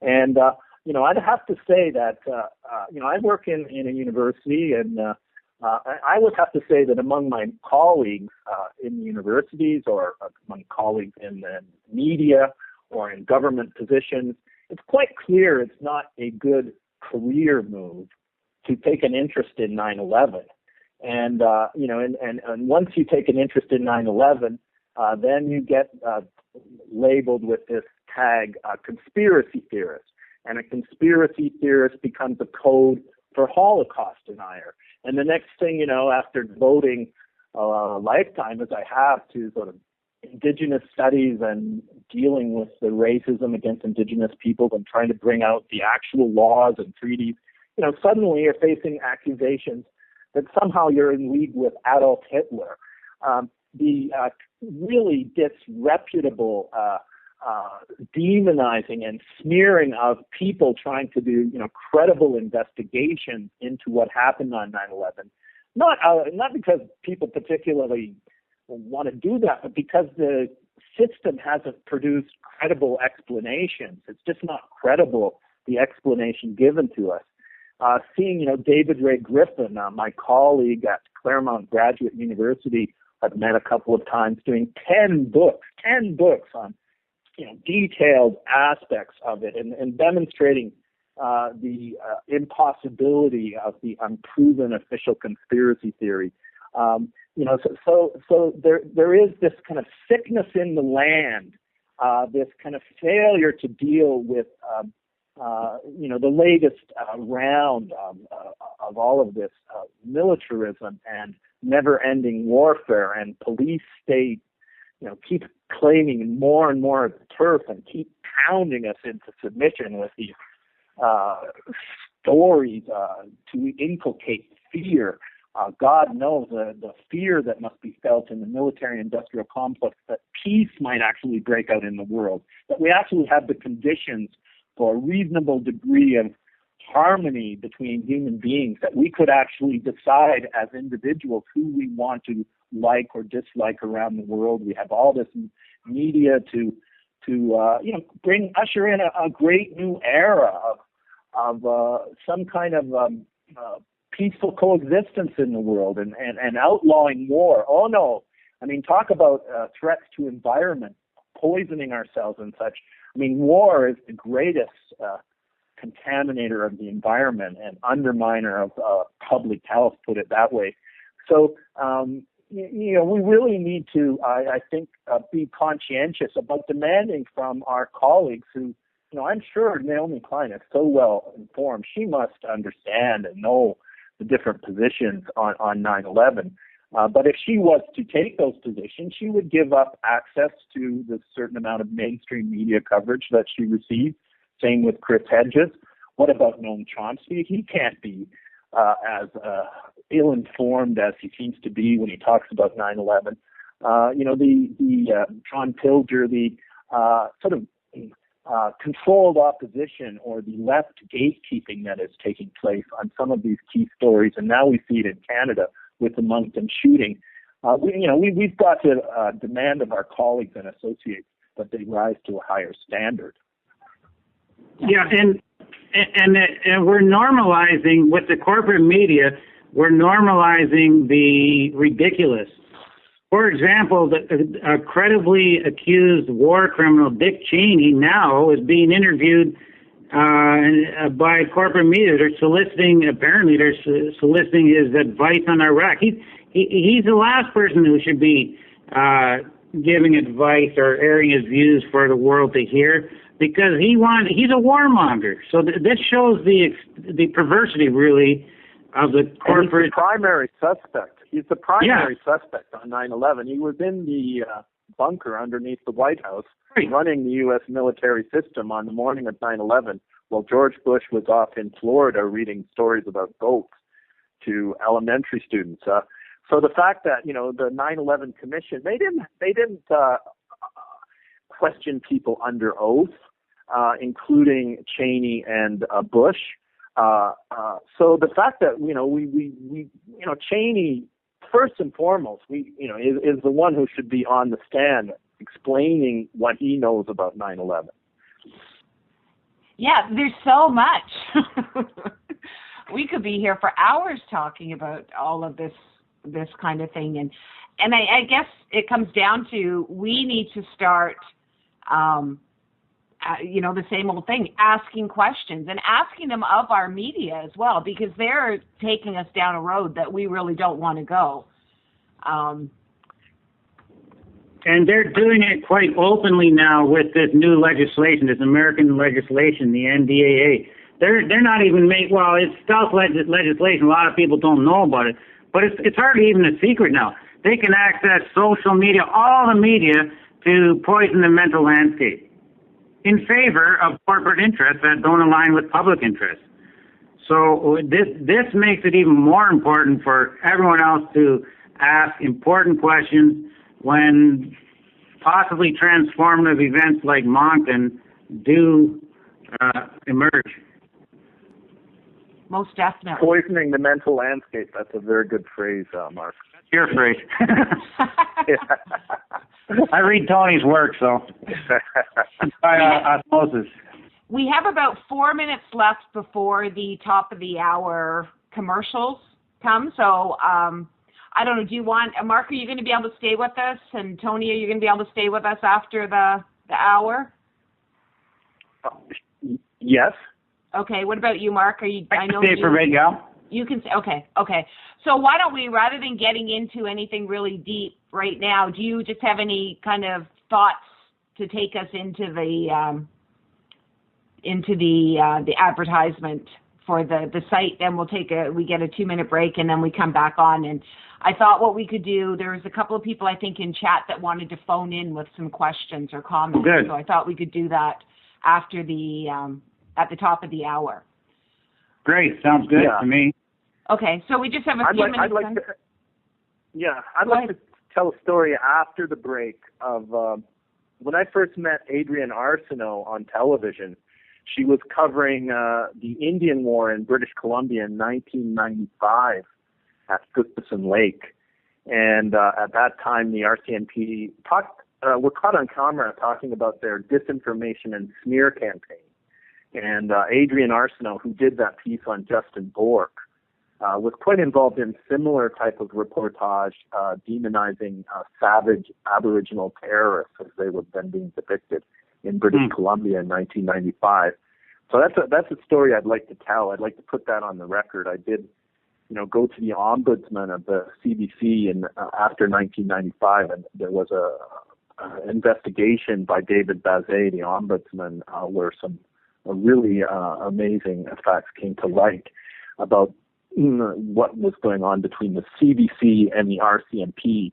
And I'd have to say that I work in a university, and I would have to say that among my colleagues in universities, or among colleagues in the media or in government positions, it's quite clear it's not a good career move to take an interest in 9/11. And and once you take an interest in 9/11, then you get labeled with this tag, conspiracy theorist. And a conspiracy theorist becomes a code for Holocaust denier. And the next thing you know, after devoting a lifetime, as I have, to sort of Indigenous studies and dealing with the racism against Indigenous peoples and trying to bring out the actual laws and treaties, suddenly you're facing accusations that somehow you're in league with Adolf Hitler. The really disreputable demonizing and smearing of people trying to do, credible investigations into what happened on 9/11. Not because people particularly want to do that, but because the system hasn't produced credible explanations. It's just not credible, the explanation given to us. Seeing, David Ray Griffin, my colleague at Claremont Graduate University, I've met a couple of times, doing 10 books on, detailed aspects of it and demonstrating the impossibility of the unproven official conspiracy theory. So there is this kind of sickness in the land, this kind of failure to deal with, the latest round of all of this militarism and never-ending warfare and police state, keep claiming more and more of the turf and keep pounding us into submission with these stories to inculcate fear. God knows the fear that must be felt in the military-industrial complex that peace might actually break out in the world, that we actually have the conditions for a reasonable degree of harmony between human beings, that we could actually decide as individuals who we want to like or dislike around the world. We have all this media to usher in a great new era of some kind of peaceful coexistence in the world and outlawing war. Oh no, talk about threats to environment, poisoning ourselves and such. War is the greatest contaminator of the environment and underminer of public health, put it that way. So, we really need to, I think, be conscientious about demanding from our colleagues who, I'm sure Naomi Klein is so well informed. She must understand and know the different positions on 9/11. But if she was to take those positions, she would give up access to the certain amount of mainstream media coverage that she received. Same with Chris Hedges. What about Noam Chomsky? He can't be as ill-informed as he seems to be when he talks about 9/11. The John Pilger, the sort of controlled opposition or the left gatekeeping that is taking place on some of these key stories, and now we see it in Canada with the Moncton shooting. We've got to demand of our colleagues and associates that they rise to a higher standard. Yeah, and we're normalizing with the corporate media. We're normalizing the ridiculous. For example, a credibly accused war criminal Dick Cheney now is being interviewed by corporate media. They're soliciting his advice on Iraq. He's the last person who should be giving advice or airing his views for the world to hear, because he's a warmonger. So this shows the perversity, really, of the corporate. He's the primary suspect. He's the primary suspect on 9/11. He was in the bunker underneath the White House, running the U.S. military system on the morning of 9/11, while George Bush was off in Florida reading stories about goats to elementary students. So the fact that the 9/11 Commission, they didn't question people under oath, including Cheney and Bush. So the fact that we Cheney, first and foremost, is the one who should be on the stand explaining what he knows about 9/11. Yeah, there's so much. We could be here for hours talking about all of this kind of thing, and I guess it comes down to we need to start, the same old thing, asking questions and asking them of our media as well, because they're taking us down a road that we really don't want to go. And they're doing it quite openly now with this new legislation, this American legislation, the NDAA. They're not even it's stealth legislation. A lot of people don't know about it, but it's hardly even a secret now. They can access social media, all the media, to poison the mental landscape in favor of corporate interests that don't align with public interests. So this makes it even more important for everyone else to ask important questions when possibly transformative events like Moncton do emerge. Most definitely. Poisoning the mental landscape. That's a very good phrase, Mark. Your phrase. I read Tony's work, so by osmosis. We have about 4 minutes left before the top of the hour commercials come. So I don't know. Do you want, Mark, are you going to be able to stay with us? And Tony, are you going to be able to stay with us after the hour? Yes. Okay. What about you, Mark? Are you? I know stay for radio. You can say, okay. So why don't we, rather than getting into anything really deep right now, do you just have any kind of thoughts to take us into the advertisement for the site? Then we get a 2-minute break and then we come back on. And I thought what we could do, there was a couple of people I think in chat that wanted to phone in with some questions or comments. Good. So I thought we could do that after at the top of the hour. Great, sounds good to me. Okay, so we just have a few minutes. I'd like to tell a story after the break of when I first met Adrienne Arsenault on television. She was covering the Indian War in British Columbia in 1995 at Gustavson Lake. And at that time, the RCMP were caught on camera talking about their disinformation and smear campaign. And Adrienne Arsenault, who did that piece on Justin Bork, was quite involved in similar type of reportage, demonizing savage Aboriginal terrorists as they were then being depicted in British Columbia in 1995. So that's a story I'd like to tell. I'd like to put that on the record. I did, go to the ombudsman of the CBC after 1995, and there was a investigation by David Bazet, the ombudsman, where some really amazing facts came to light about what was going on between the CBC and the RCMP.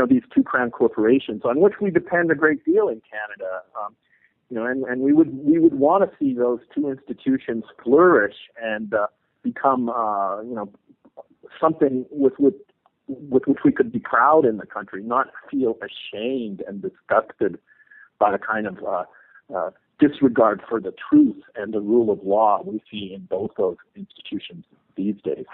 These two crown corporations on which we depend a great deal in Canada. And we would want to see those two institutions flourish and become, something with which we could be proud in the country, not feel ashamed and disgusted by the kind of disregard for the truth and the rule of law we see in both those institutions these days.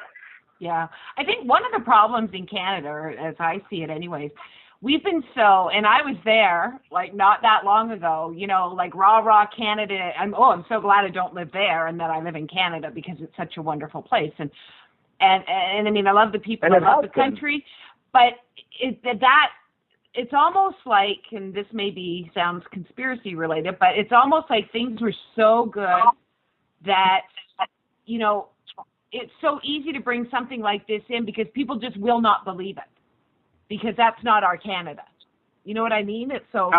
Yeah, I think one of the problems in Canada, as I see it anyways, we've been and I was there, like, not that long ago, like, rah, Canada. I'm so glad I don't live there and that I live in Canada because it's such a wonderful place. And I mean, I love the people, I love the country, but it's almost like, and this maybe sounds conspiracy related, but it's almost like things were so good that, it's so easy to bring something like this in because people just will not believe it because that's not our Canada. You know what I mean? It's so,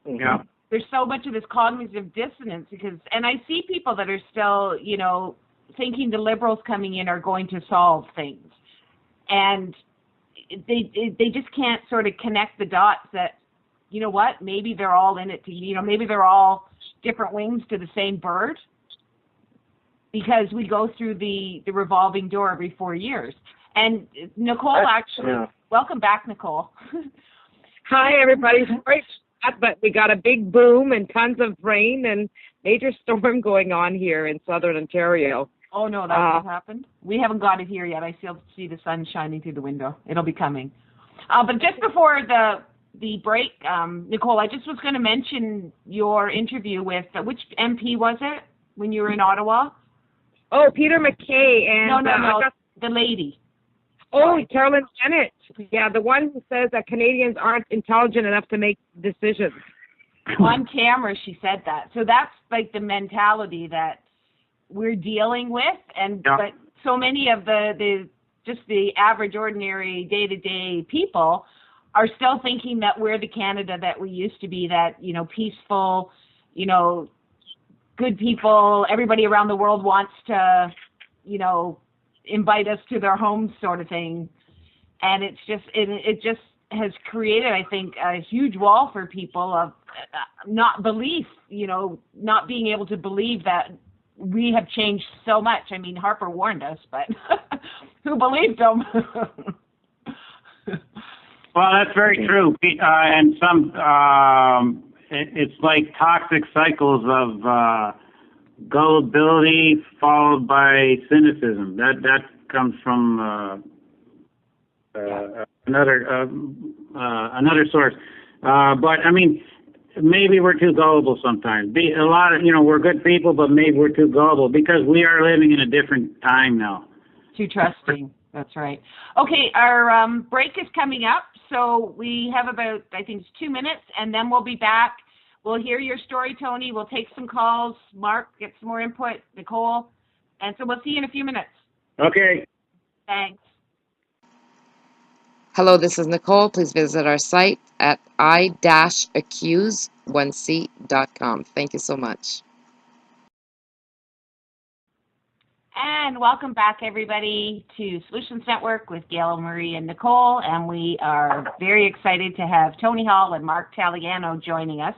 there's so much of this cognitive dissonance and I see people that are still, thinking the Liberals coming in are going to solve things. And they just can't sort of connect the dots that, maybe they're all in it to, maybe they're all different wings to the same bird. Because we go through the revolving door every 4 years. And Nicole welcome back, Nicole. Hi, everybody. Sorry, but we got a big boom and tons of rain and major storm going on here in southern Ontario. Oh, no, that hasn't happened? We haven't got it here yet. I still see the sun shining through the window. It'll be coming. But just before the break, Nicole, I just was going to mention your interview with, which MP was it when you were in Ottawa? Oh, Peter MacKay and no, the lady. Oh, Carolyn Bennett. Yeah, the one who says that Canadians aren't intelligent enough to make decisions. On camera, she said that. So that's like the mentality that we're dealing with, but so many of the average, ordinary, day-to-day people are still thinking that we're the Canada that we used to be. That peaceful, good people, everybody around the world wants to, invite us to their homes sort of thing. And it just has created, I think, a huge wall for people of not belief, not being able to believe that we have changed so much. I mean, Harper warned us, but who believed him? Well, that's very true. And it's like toxic cycles of gullibility followed by cynicism. That comes from another source. But I mean, maybe we're too gullible sometimes. We're good people, but maybe we're too gullible because we are living in a different time now. Too trusting. That's right. Okay, our break is coming up, so we have about, I think it's 2 minutes, and then we'll be back. We'll hear your story, Tony. We'll take some calls. Mark, get some more input. Nicole. And so we'll see you in a few minutes. Okay. Thanks. Hello, this is Nicole. Please visit our site at i-accuse1c.com. Thank you so much. And welcome back, everybody, to Solutions Network with Gail, Marie, and Nicole. And we are very excited to have Tony Hall and Mark Taliano joining us.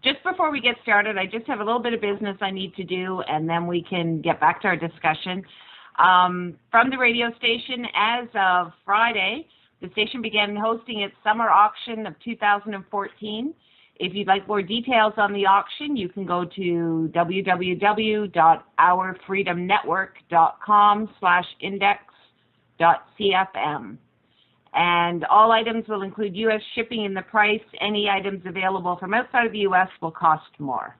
Just before we get started, I just have a little bit of business I need to do, and then we can get back to our discussion. From the radio station, as of Friday, the station began hosting its summer auction of 2014. If you'd like more details on the auction, you can go to www.ourfreedomnetwork.com/index.cfm. And all items will include U.S. shipping in the price. Any items available from outside of the U.S. will cost more.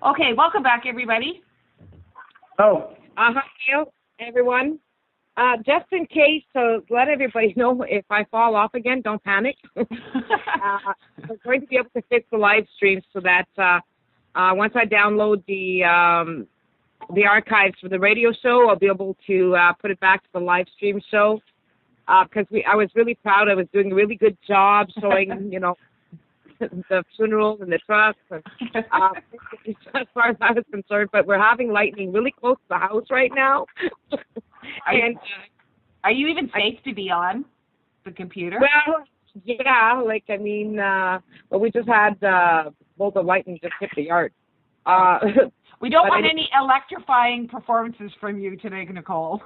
Okay, welcome back, everybody. Oh. Hi, everyone. Just in case, to let everybody know, if I fall off again, don't panic. I'm going to be able to fix the live stream so that once I download the archives for the radio show, I'll be able to put it back to the live stream show. Because I was really proud. I was doing a really good job showing, the funeral and the trucks. And, as far as I was concerned, but we're having lightning really close to the house right now. Are you even safe to be on the computer? Well, yeah, well, we just had bolt of lightning just hit the yard. We don't want any electrifying performances from you today, Nicole.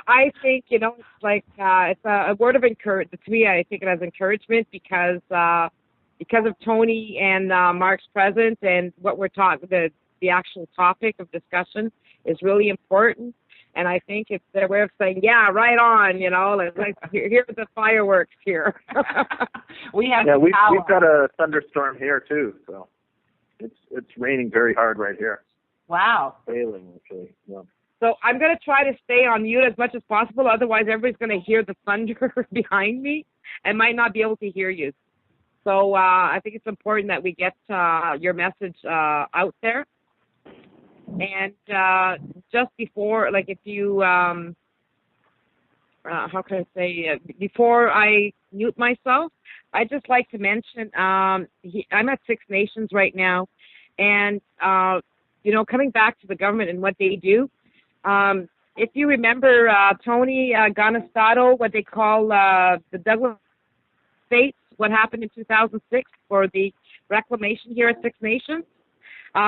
I think, it's like it's a word of encouragement. To me, I think it has encouragement because of Tony and Mark's presence and what we're talking, the actual topic of discussion is really important. And I think it's their way of saying, yeah, right on, here's the fireworks here. We've got a thunderstorm here too, so it's raining very hard right here. Wow. Failing, actually. Yeah. So I'm going to try to stay on mute as much as possible. Otherwise, everybody's going to hear the thunder behind me and might not be able to hear you. So I think it's important that we get your message out there. And just before, if you, how can I say, before I mute myself, I'd just like to mention I'm at Six Nations right now. And, coming back to the government and what they do, if you remember Tony Gonestato, what they call the Douglas States, what happened in 2006 for the reclamation here at Six Nations.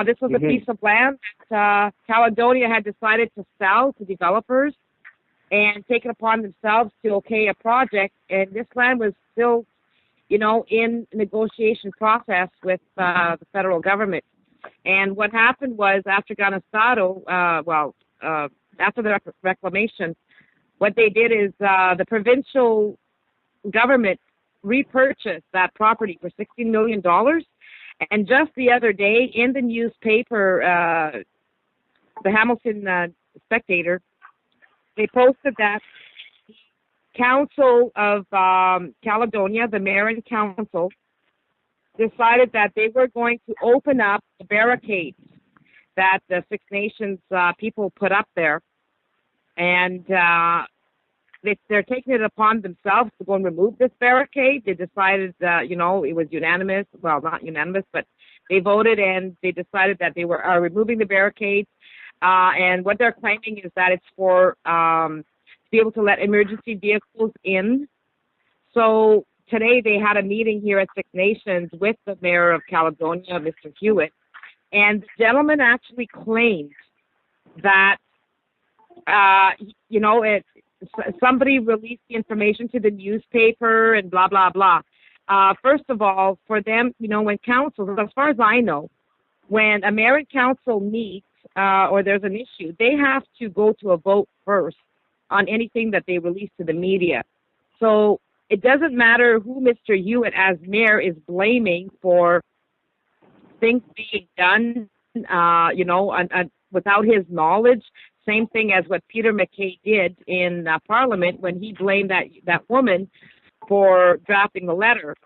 This was a piece of land that Caledonia had decided to sell to developers and take it upon themselves to okay a project. And this land was still, in negotiation process with the federal government. And what happened was after Gonestato, after the reclamation, what they did is the provincial government repurchased that property for $16 million. And just the other day in the newspaper, the Hamilton Spectator, they posted that the Council of Caledonia, the mayor and council, decided that they were going to open up the barricades that the Six Nations people put up there. And they're taking it upon themselves to go and remove this barricade. They decided, it was unanimous. Well, not unanimous, but they voted and they decided that they were removing the barricades. And what they're claiming is that it's for to be able to let emergency vehicles in. So today they had a meeting here at Six Nations with the mayor of Caledonia, Mr. Hewitt, And the gentleman actually claimed that, somebody released the information to the newspaper and blah, blah, blah. First of all, for them, when council, as far as I know, when a married council meets or there's an issue, they have to go to a vote first on anything that they release to the media. So it doesn't matter who Mr. Hewitt as mayor is blaming for things being done, without his knowledge. Same thing as what Peter MacKay did in Parliament when he blamed that woman for drafting the letter.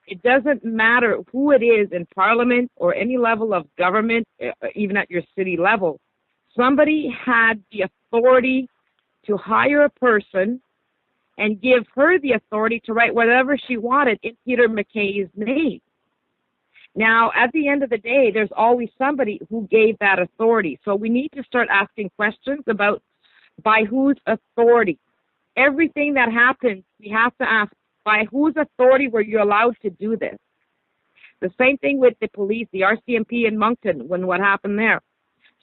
It doesn't matter who it is in Parliament or any level of government, even at your city level. Somebody had the authority to hire a person and give her the authority to write whatever she wanted in Peter MacKay's name. Now, at the end of the day, there's always somebody who gave that authority. So we need to start asking questions about by whose authority. Everything that happens, we have to ask, by whose authority were you allowed to do this? The same thing with the police, the RCMP in Moncton, when what happened there.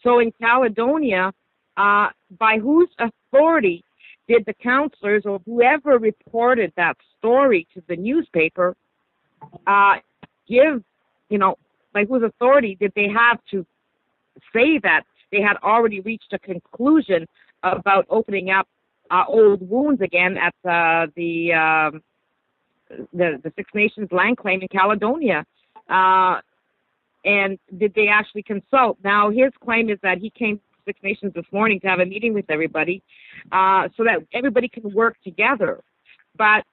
So in Caledonia, by whose authority did the counselors or whoever reported that story to the newspaper give, by whose authority did they have to say that they had already reached a conclusion about opening up old wounds again at the Six Nations land claim in Caledonia? And did they actually consult? Now, his claim is that he came to Six Nations this morning to have a meeting with everybody so that everybody can work together. But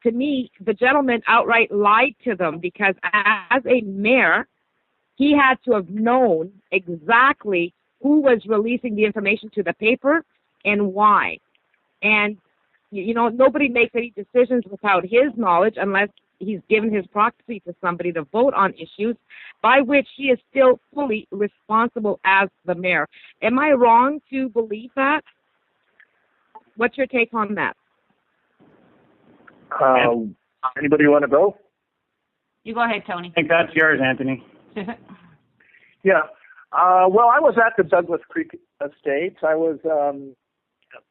to me, the gentleman outright lied to them because as a mayor, he had to have known exactly who was releasing the information to the paper and why. And, nobody makes any decisions without his knowledge unless he's given his proxy to somebody to vote on issues by which he is still fully responsible as the mayor. Am I wrong to believe that? What's your take on that? Anybody want to go? You go ahead, Tony. I think that's yours, Anthony. Yeah. Well, I was at the Douglas Creek Estates. I was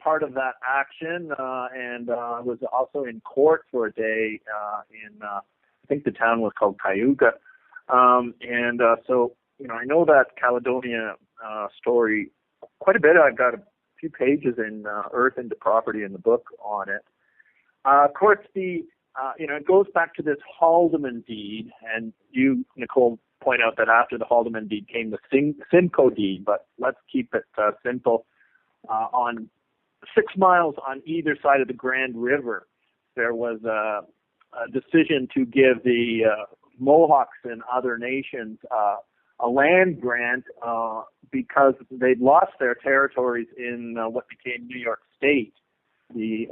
part of that action, and I was also in court for a day in, I think the town was called Cayuga. So, I know that Caledonia story quite a bit. I've got a few pages in Earth into Property in the book on it. Of course, it goes back to this Haldeman deed, and you, Nicole, point out that after the Haldeman deed came the Simcoe deed, but let's keep it simple. On 6 miles on either side of the Grand River, there was a decision to give the Mohawks and other nations a land grant because they'd lost their territories in what became New York State, the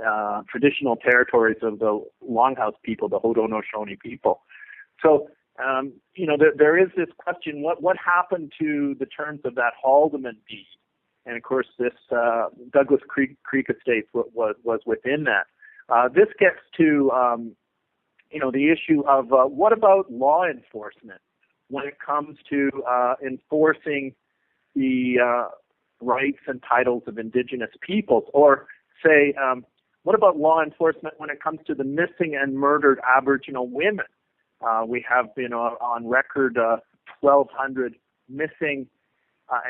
traditional territories of the Longhouse people, the Haudenosaunee people. So, there is this question, what happened to the terms of that Haldeman deed? And, of course, this Douglas Creek Estates was within that. This gets to, the issue of what about law enforcement when it comes to enforcing the rights and titles of Indigenous peoples? Or, say, what about law enforcement when it comes to the missing and murdered Aboriginal women? We have been on record 1,200 missing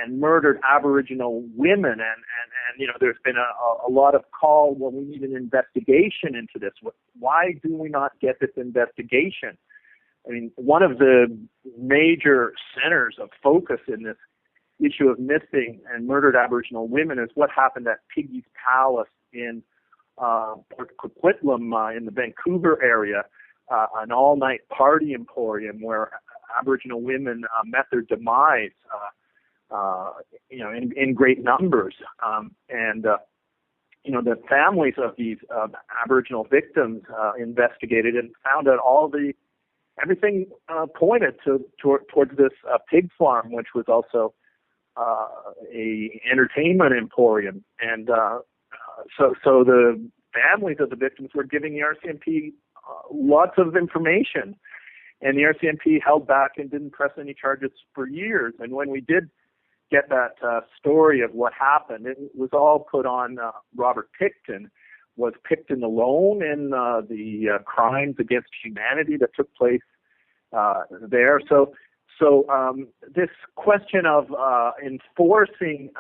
and murdered Aboriginal women, and there's been a lot of call, well, we need an investigation into this. Why do we not get this investigation? I mean, one of the major centers of focus in this issue of missing and murdered Aboriginal women is what happened at Piggy's Palace in Port Coquitlam in the Vancouver area, an all-night party emporium where Aboriginal women met their demise, in great numbers. The families of these Aboriginal victims investigated and found that everything pointed towards this pig farm, which was also a entertainment emporium. And so the families of the victims were giving the RCMP lots of information. And the RCMP held back and didn't press any charges for years. And when we did get that story of what happened, it was all put on Robert Pickton. Was Pickton alone in the crimes against humanity that took place there? So this question of enforcing,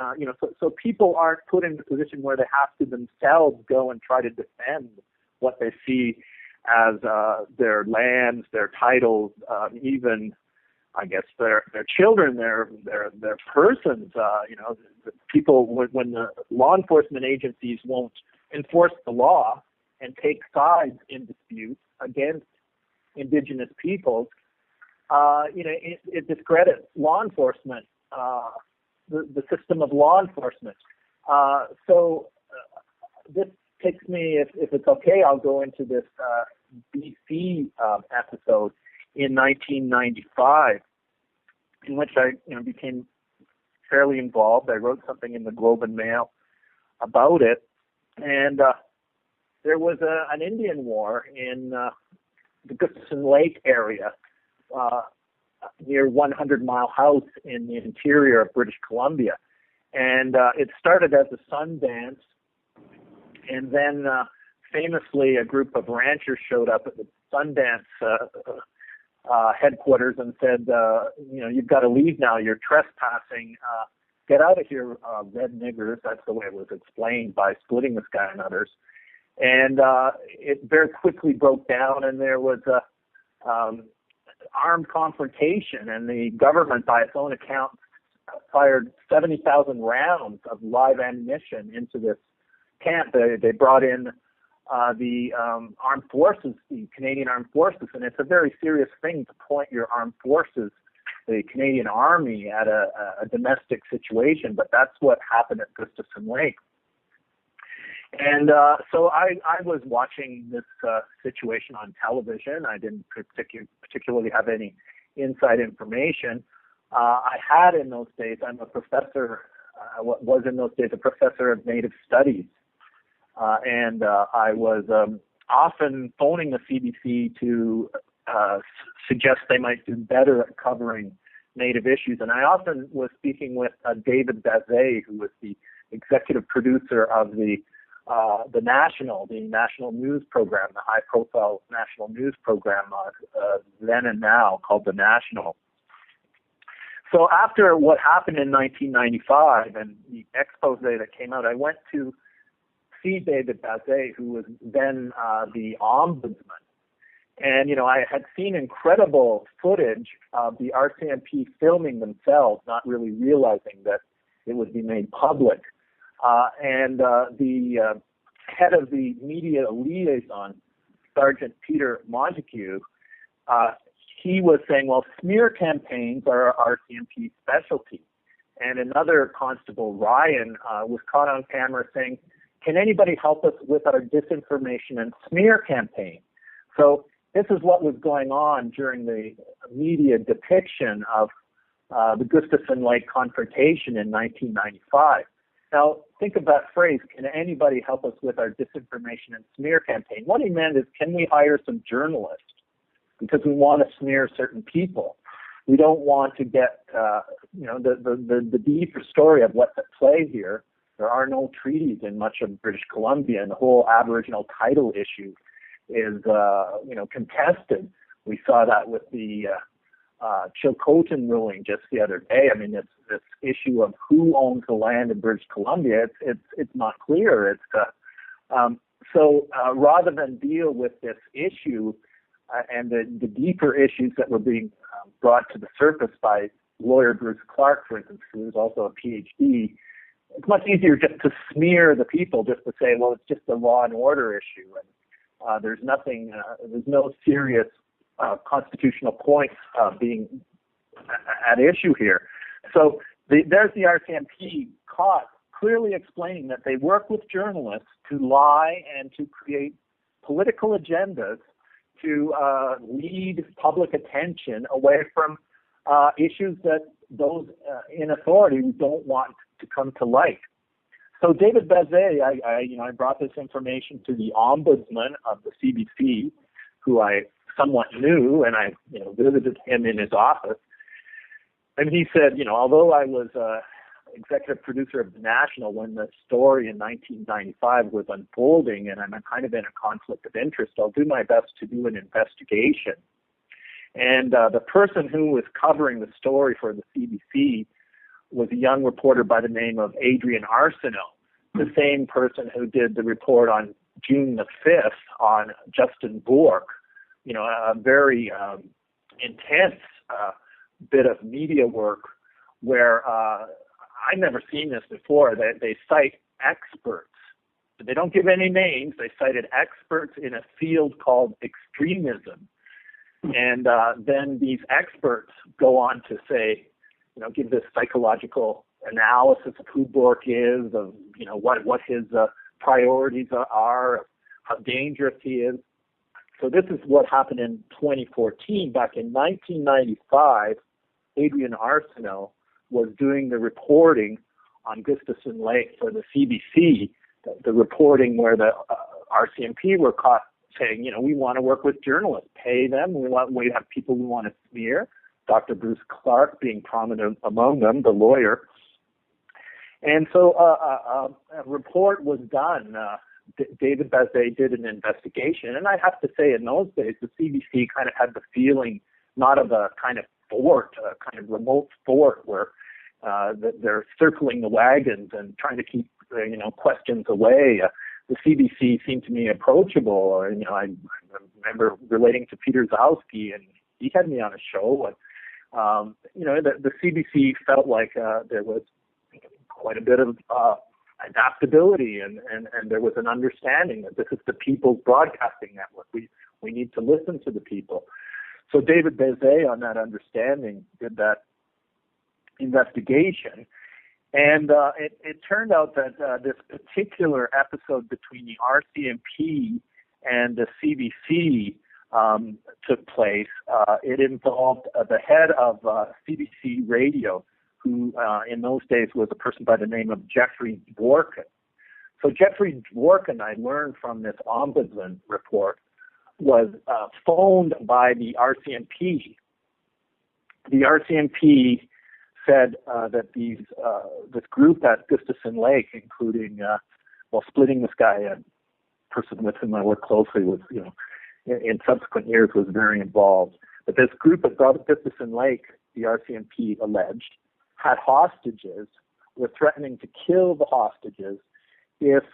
so people aren't put in a position where they have to themselves go and try to defend what they see as their lands, their titles, even, I guess, their children, their persons. The people, when the law enforcement agencies won't enforce the law and take sides in disputes against Indigenous peoples, it discredits law enforcement, the system of law enforcement. So this takes me, if it's okay, I'll go into this BC episode in 1995, in which I became fairly involved. I wrote something in the Globe and Mail about it, and there was an Indian war in the Gustafson Lake area, near 100 Mile House in the interior of British Columbia. And it started as a sun dance, and then famously a group of ranchers showed up at the Sundance headquarters and said, you've got to leave now, you're trespassing, get out of here, red niggers. That's the way it was explained by Splitting the Sky and others. And it very quickly broke down, and there was a armed confrontation, and the government, by its own account, fired 70,000 rounds of live ammunition into this camp. They brought in the armed forces, the Canadian Armed Forces, and it's a very serious thing to point your armed forces, the Canadian Army, at a domestic situation, but that's what happened at Gustafson Lake. And so I was watching this situation on television. I didn't particularly have any inside information. I had in those days, I'm a professor, was in those days a professor of Native Studies. And I was often phoning the CBC to suggest they might do better at covering Native issues. And I often was speaking with David Bazet, who was the executive producer of the national news program, the high-profile national news program then and now called The National. So after what happened in 1995 and the expose that came out, I went to see David Bazet, who was then the ombudsman. And, I had seen incredible footage of the RCMP filming themselves, not really realizing that it would be made public. And the head of the media liaison, Sergeant Peter Montague, he was saying, well, smear campaigns are RCMP specialty. And another constable, Ryan, was caught on camera saying, can anybody help us with our disinformation and smear campaign? So this is what was going on during the media depiction of the Gustafson Lake confrontation in 1995. Now, think of that phrase, can anybody help us with our disinformation and smear campaign? What he meant is, can we hire some journalists? Because we want to smear certain people. We don't want to get, the deeper story of what's at play here. There are no treaties in much of British Columbia, and the whole Aboriginal title issue is, contested. We saw that with the Chilcotin ruling just the other day. I mean, this issue of who owns the land in British Columbia, it's not clear. So rather than deal with this issue and the deeper issues that were being brought to the surface by lawyer Bruce Clark, for instance, who is also a PhD, it's much easier just to smear the people, just to say, well, it's just a law and order issue, and there's no serious constitutional points being at issue here. So there's the RCMP caught clearly explaining that they work with journalists to lie and to create political agendas to lead public attention away from issues that those in authority don't want to come to light. So David Bazet, I brought this information to the ombudsman of the CBC, who I somewhat new, and I visited him in his office. And he said, although I was executive producer of The National when the story in 1995 was unfolding, and I'm kind of in a conflict of interest, I'll do my best to do an investigation. And the person who was covering the story for the CBC was a young reporter by the name of Adrian Arsenault, the same person who did the report on June the 5th on Justin Bourque, a very intense bit of media work where I've never seen this before. They cite experts. They don't give any names. They cited experts in a field called extremism. And then these experts go on to say, give this psychological analysis of who Bourque is, of, what his priorities are, how dangerous he is. So this is what happened in 2014. Back in 1995, Adrian Arsenault was doing the reporting on Gustafson Lake for the CBC, the reporting where the RCMP were caught saying, we want to work with journalists, pay them. We have people we want to smear. Dr. Bruce Clark being prominent among them, the lawyer. And so a report was done. David Bazet did an investigation. And I have to say, in those days, the CBC kind of had the feeling not of a kind of fort, a kind of remote fort where they're circling the wagons and trying to keep, questions away. The CBC seemed to me approachable. I remember relating to Peter Zalski, and he had me on a show. And, the CBC felt like there was quite a bit of adaptability, and there was an understanding that this is the People's Broadcasting Network. We need to listen to the people. So David Bazet, on that understanding, did that investigation. And it turned out that this particular episode between the RCMP and the CBC took place. It involved the head of CBC Radio, who in those days was a person by the name of Jeffrey Dworkin. So Jeffrey Dworkin, I learned from this ombudsman report, was phoned by the RCMP. The RCMP said that this group at Gustafson Lake, including, splitting this guy, a person with whom I worked closely with, in subsequent years was very involved. But this group at Gustafson Lake, the RCMP alleged, had hostages, were threatening to kill the hostages if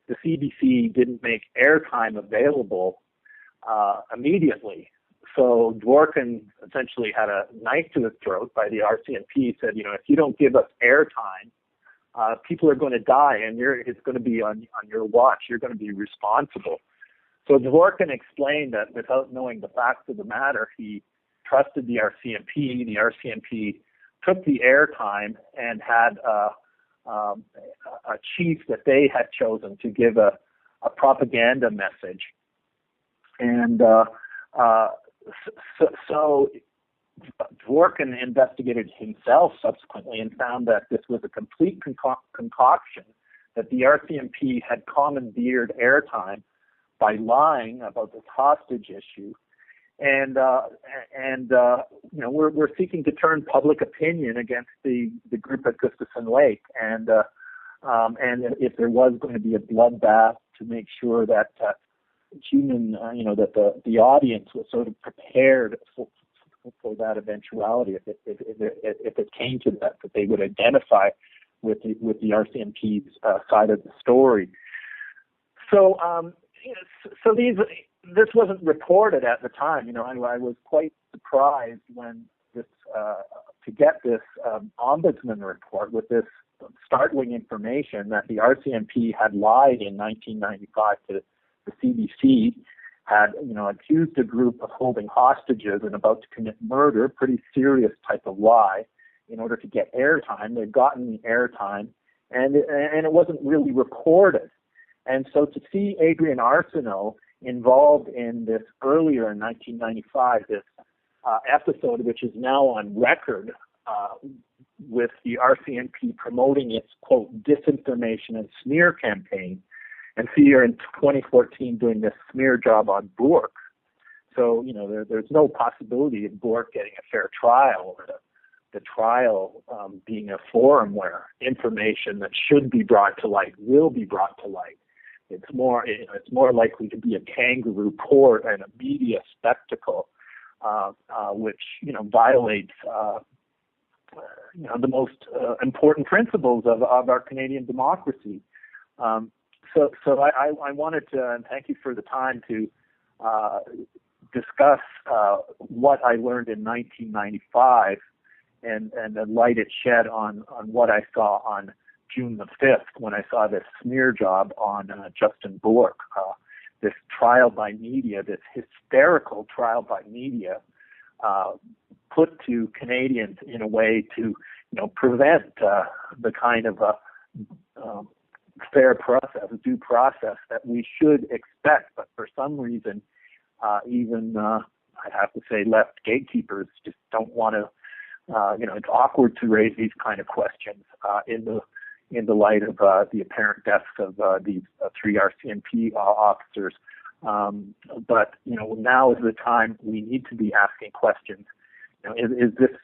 the CBC didn't make airtime available immediately. So Dworkin essentially had a knife to his throat by the RCMP, said, if you don't give us airtime, people are going to die, and it's going to be on your watch. You're going to be responsible. So Dworkin explained that without knowing the facts of the matter, he trusted the RCMP. The RCMP took the airtime and had a chief that they had chosen to give a propaganda message. And so Dworkin investigated himself subsequently and found that this was a complete concoction, that the RCMP had commandeered airtime by lying about this hostage issue. And we're seeking to turn public opinion against the group at Gustafson Lake. And if there was going to be a bloodbath, to make sure that that the audience was sort of prepared for that eventuality, if it came to that they would identify with the RCMP's side of the story. So this wasn't reported at the time. I was quite surprised when to get this ombudsman report with this startling information that the RCMP had lied in 1995 to the CBC, had accused a group of holding hostages and about to commit murder, pretty serious type of lie, in order to get airtime. They'd gotten the airtime, and it wasn't really reported. And so to see Adrian Arsenault involved in this earlier in 1995, this episode, which is now on record with the RCMP promoting its, quote, disinformation and smear campaign, and see her in 2014 doing this smear job on Bourque. so there's no possibility of Bork getting a fair trial, or the trial being a forum where information that should be brought to light will be brought to light. It's more likely to be a kangaroo court and a media spectacle, which violates the most important principles of our Canadian democracy. So I wanted to thank you for the time to discuss what I learned in 1995 and the light it shed on what I saw on June the 5th when I saw this smear job on Justin Bork, this trial by media, this hysterical trial by media, put to Canadians in a way to prevent the kind of fair process, due process that we should expect. But for some reason, even I have to say, left gatekeepers just don't want to. It's awkward to raise these kind of questions in the light of the apparent deaths of these 3 RCMP officers. But now is the time we need to be asking questions. Is this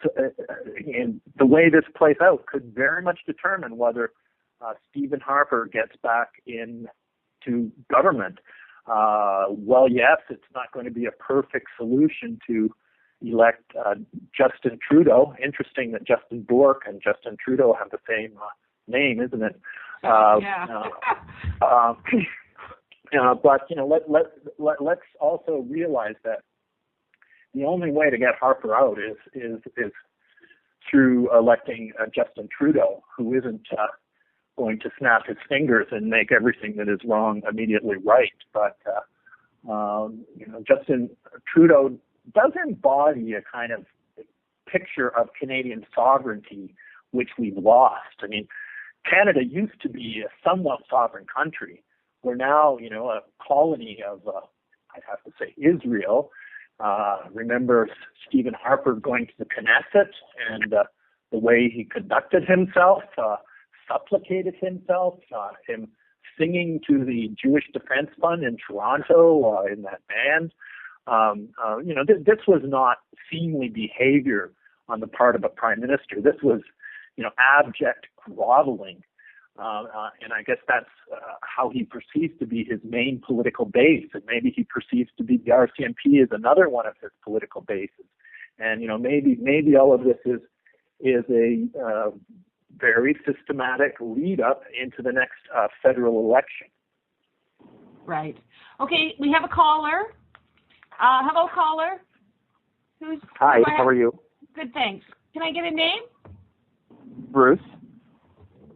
and the way this plays out could very much determine whether Stephen Harper gets back into government. Well, yes, it's not going to be a perfect solution to elect Justin Trudeau. Interesting that Justin Bork and Justin Trudeau have the same name, isn't it? But let's also realize that the only way to get Harper out is through electing Justin Trudeau, who isn't going to snap his fingers and make everything that is wrong immediately right. But Justin Trudeau does embody a kind of picture of Canadian sovereignty, which we've lost. I mean, Canada used to be a somewhat sovereign country. We're now, a colony of, I'd have to say, Israel. Remember Stephen Harper going to the Knesset and the way he conducted himself, supplicated himself, him singing to the Jewish Defense Fund in Toronto in that band. This was not seemly behavior on the part of a prime minister. This was, abject groveling. And I guess that's how he perceives to be his main political base. And maybe he perceives to be the RCMP as another one of his political bases. And, maybe all of this is a very systematic lead up into the next federal election. Right. Okay, we have a caller. Hello, caller. Hi, how are you? Good, thanks. Can I get a name? Bruce.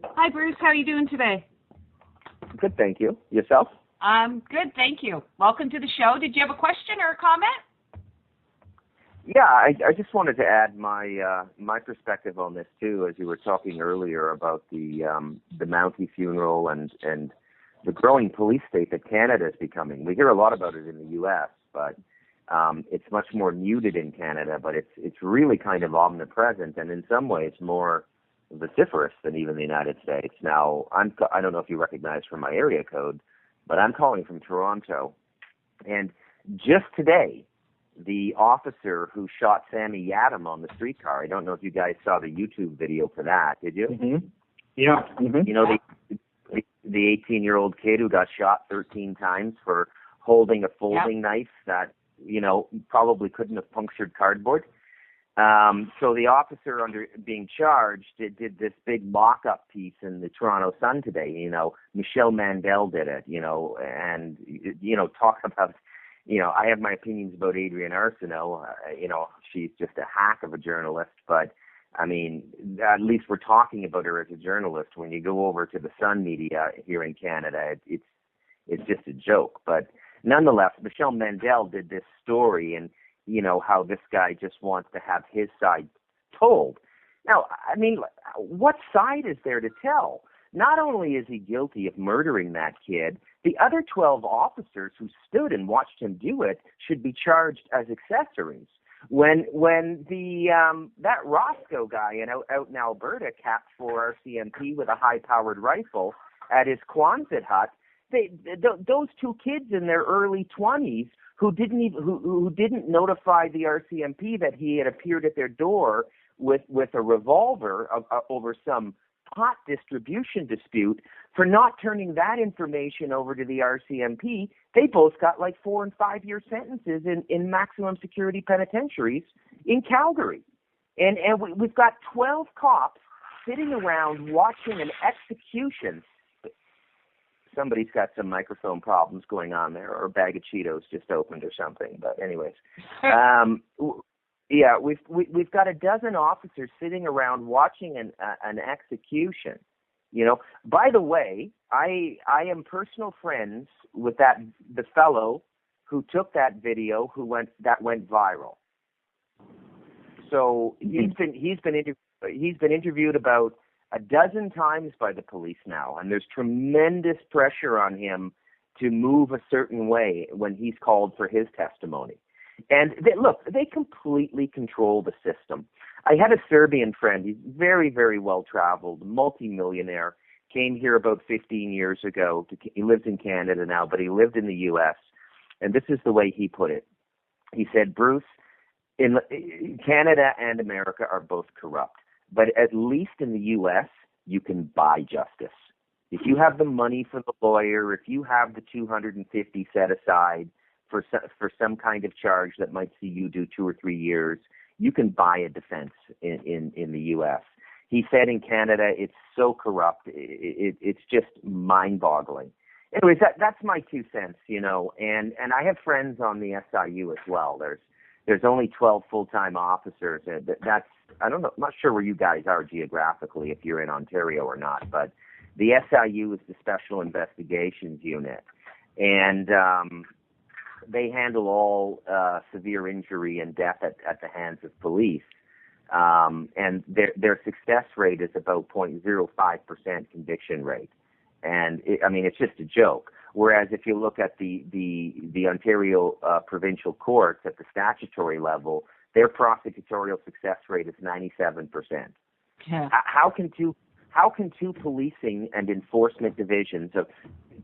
Hi, Bruce. How are you doing today? Good, thank you. Yourself? Good, thank you. Welcome to the show. Did you have a question or a comment? Yeah, I just wanted to add my perspective on this too, as you were talking earlier about the Mountie funeral and the growing police state that Canada is becoming. We hear a lot about it in the U.S., but it's much more muted in Canada. But it's really kind of omnipresent, and in some ways more vociferous than even the United States. Now, I don't know if you recognize from my area code, but I'm calling from Toronto, and just today, the officer who shot Sammy Yadam on the streetcar. I don't know if you guys saw the YouTube video for that. Did you? Mm-hmm. Yeah. Mm-hmm. The 18-year-old kid who got shot 13 times for holding a folding knife that, probably couldn't have punctured cardboard. So the officer being charged did this big mock-up piece in the Toronto Sun today. Michelle Mandel did it, and, talk about, I have my opinions about Adrienne Arsenault. She's just a hack of a journalist, but I mean, at least we're talking about her as a journalist. When you go over to the Sun media here in Canada, it's just a joke. But nonetheless, Michelle Mandel did this story and, how this guy just wants to have his side told. Now, I mean, what side is there to tell? Not only is he guilty of murdering that kid, the other 12 officers who stood and watched him do it should be charged as accessories. When the that Roscoe guy out in Alberta capped for RCMP with a high-powered rifle at his Quonset hut, those two kids in their early 20s who didn't notify the RCMP that he had appeared at their door with a revolver over some pot distribution dispute, for not turning that information over to the RCMP, they both got like 4 and 5 year sentences in maximum security penitentiaries in Calgary. And we've got 12 cops sitting around watching an execution. Somebody's got some microphone problems going on there, or a bag of Cheetos just opened or something. But anyways, yeah, we've got a dozen officers sitting around watching an execution. You know, by the way, I am personal friends with the fellow who took that video that went viral. So he's been interviewed about a dozen times by the police now, and there's tremendous pressure on him to move a certain way when he's called for his testimony. And they completely control the system. I had a Serbian friend. He's very, very well-traveled, multimillionaire, came here about 15 years ago. He lives in Canada now, but he lived in the U.S., and this is the way he put it. He said, Bruce, in Canada and America are both corrupt, but at least in the U.S., you can buy justice. If you have the money for the lawyer, if you have the $250 set aside for some kind of charge that might see you do 2 or 3 years, you can buy a defense in the U.S. He said in Canada, it's so corrupt, it's just mind-boggling. Anyways, that's my 2 cents, you know, and I have friends on the SIU as well. There's only 12 full-time officers. That's, I don't know, I'm not sure where you guys are geographically, if you're in Ontario or not, but the SIU is the Special Investigations Unit, and they handle all severe injury and death at the hands of police. And their success rate is about 0.05% conviction rate. And it's just a joke. Whereas if you look at the Ontario provincial courts at the statutory level, their prosecutorial success rate is 97%. Yeah. How can two policing and enforcement divisions of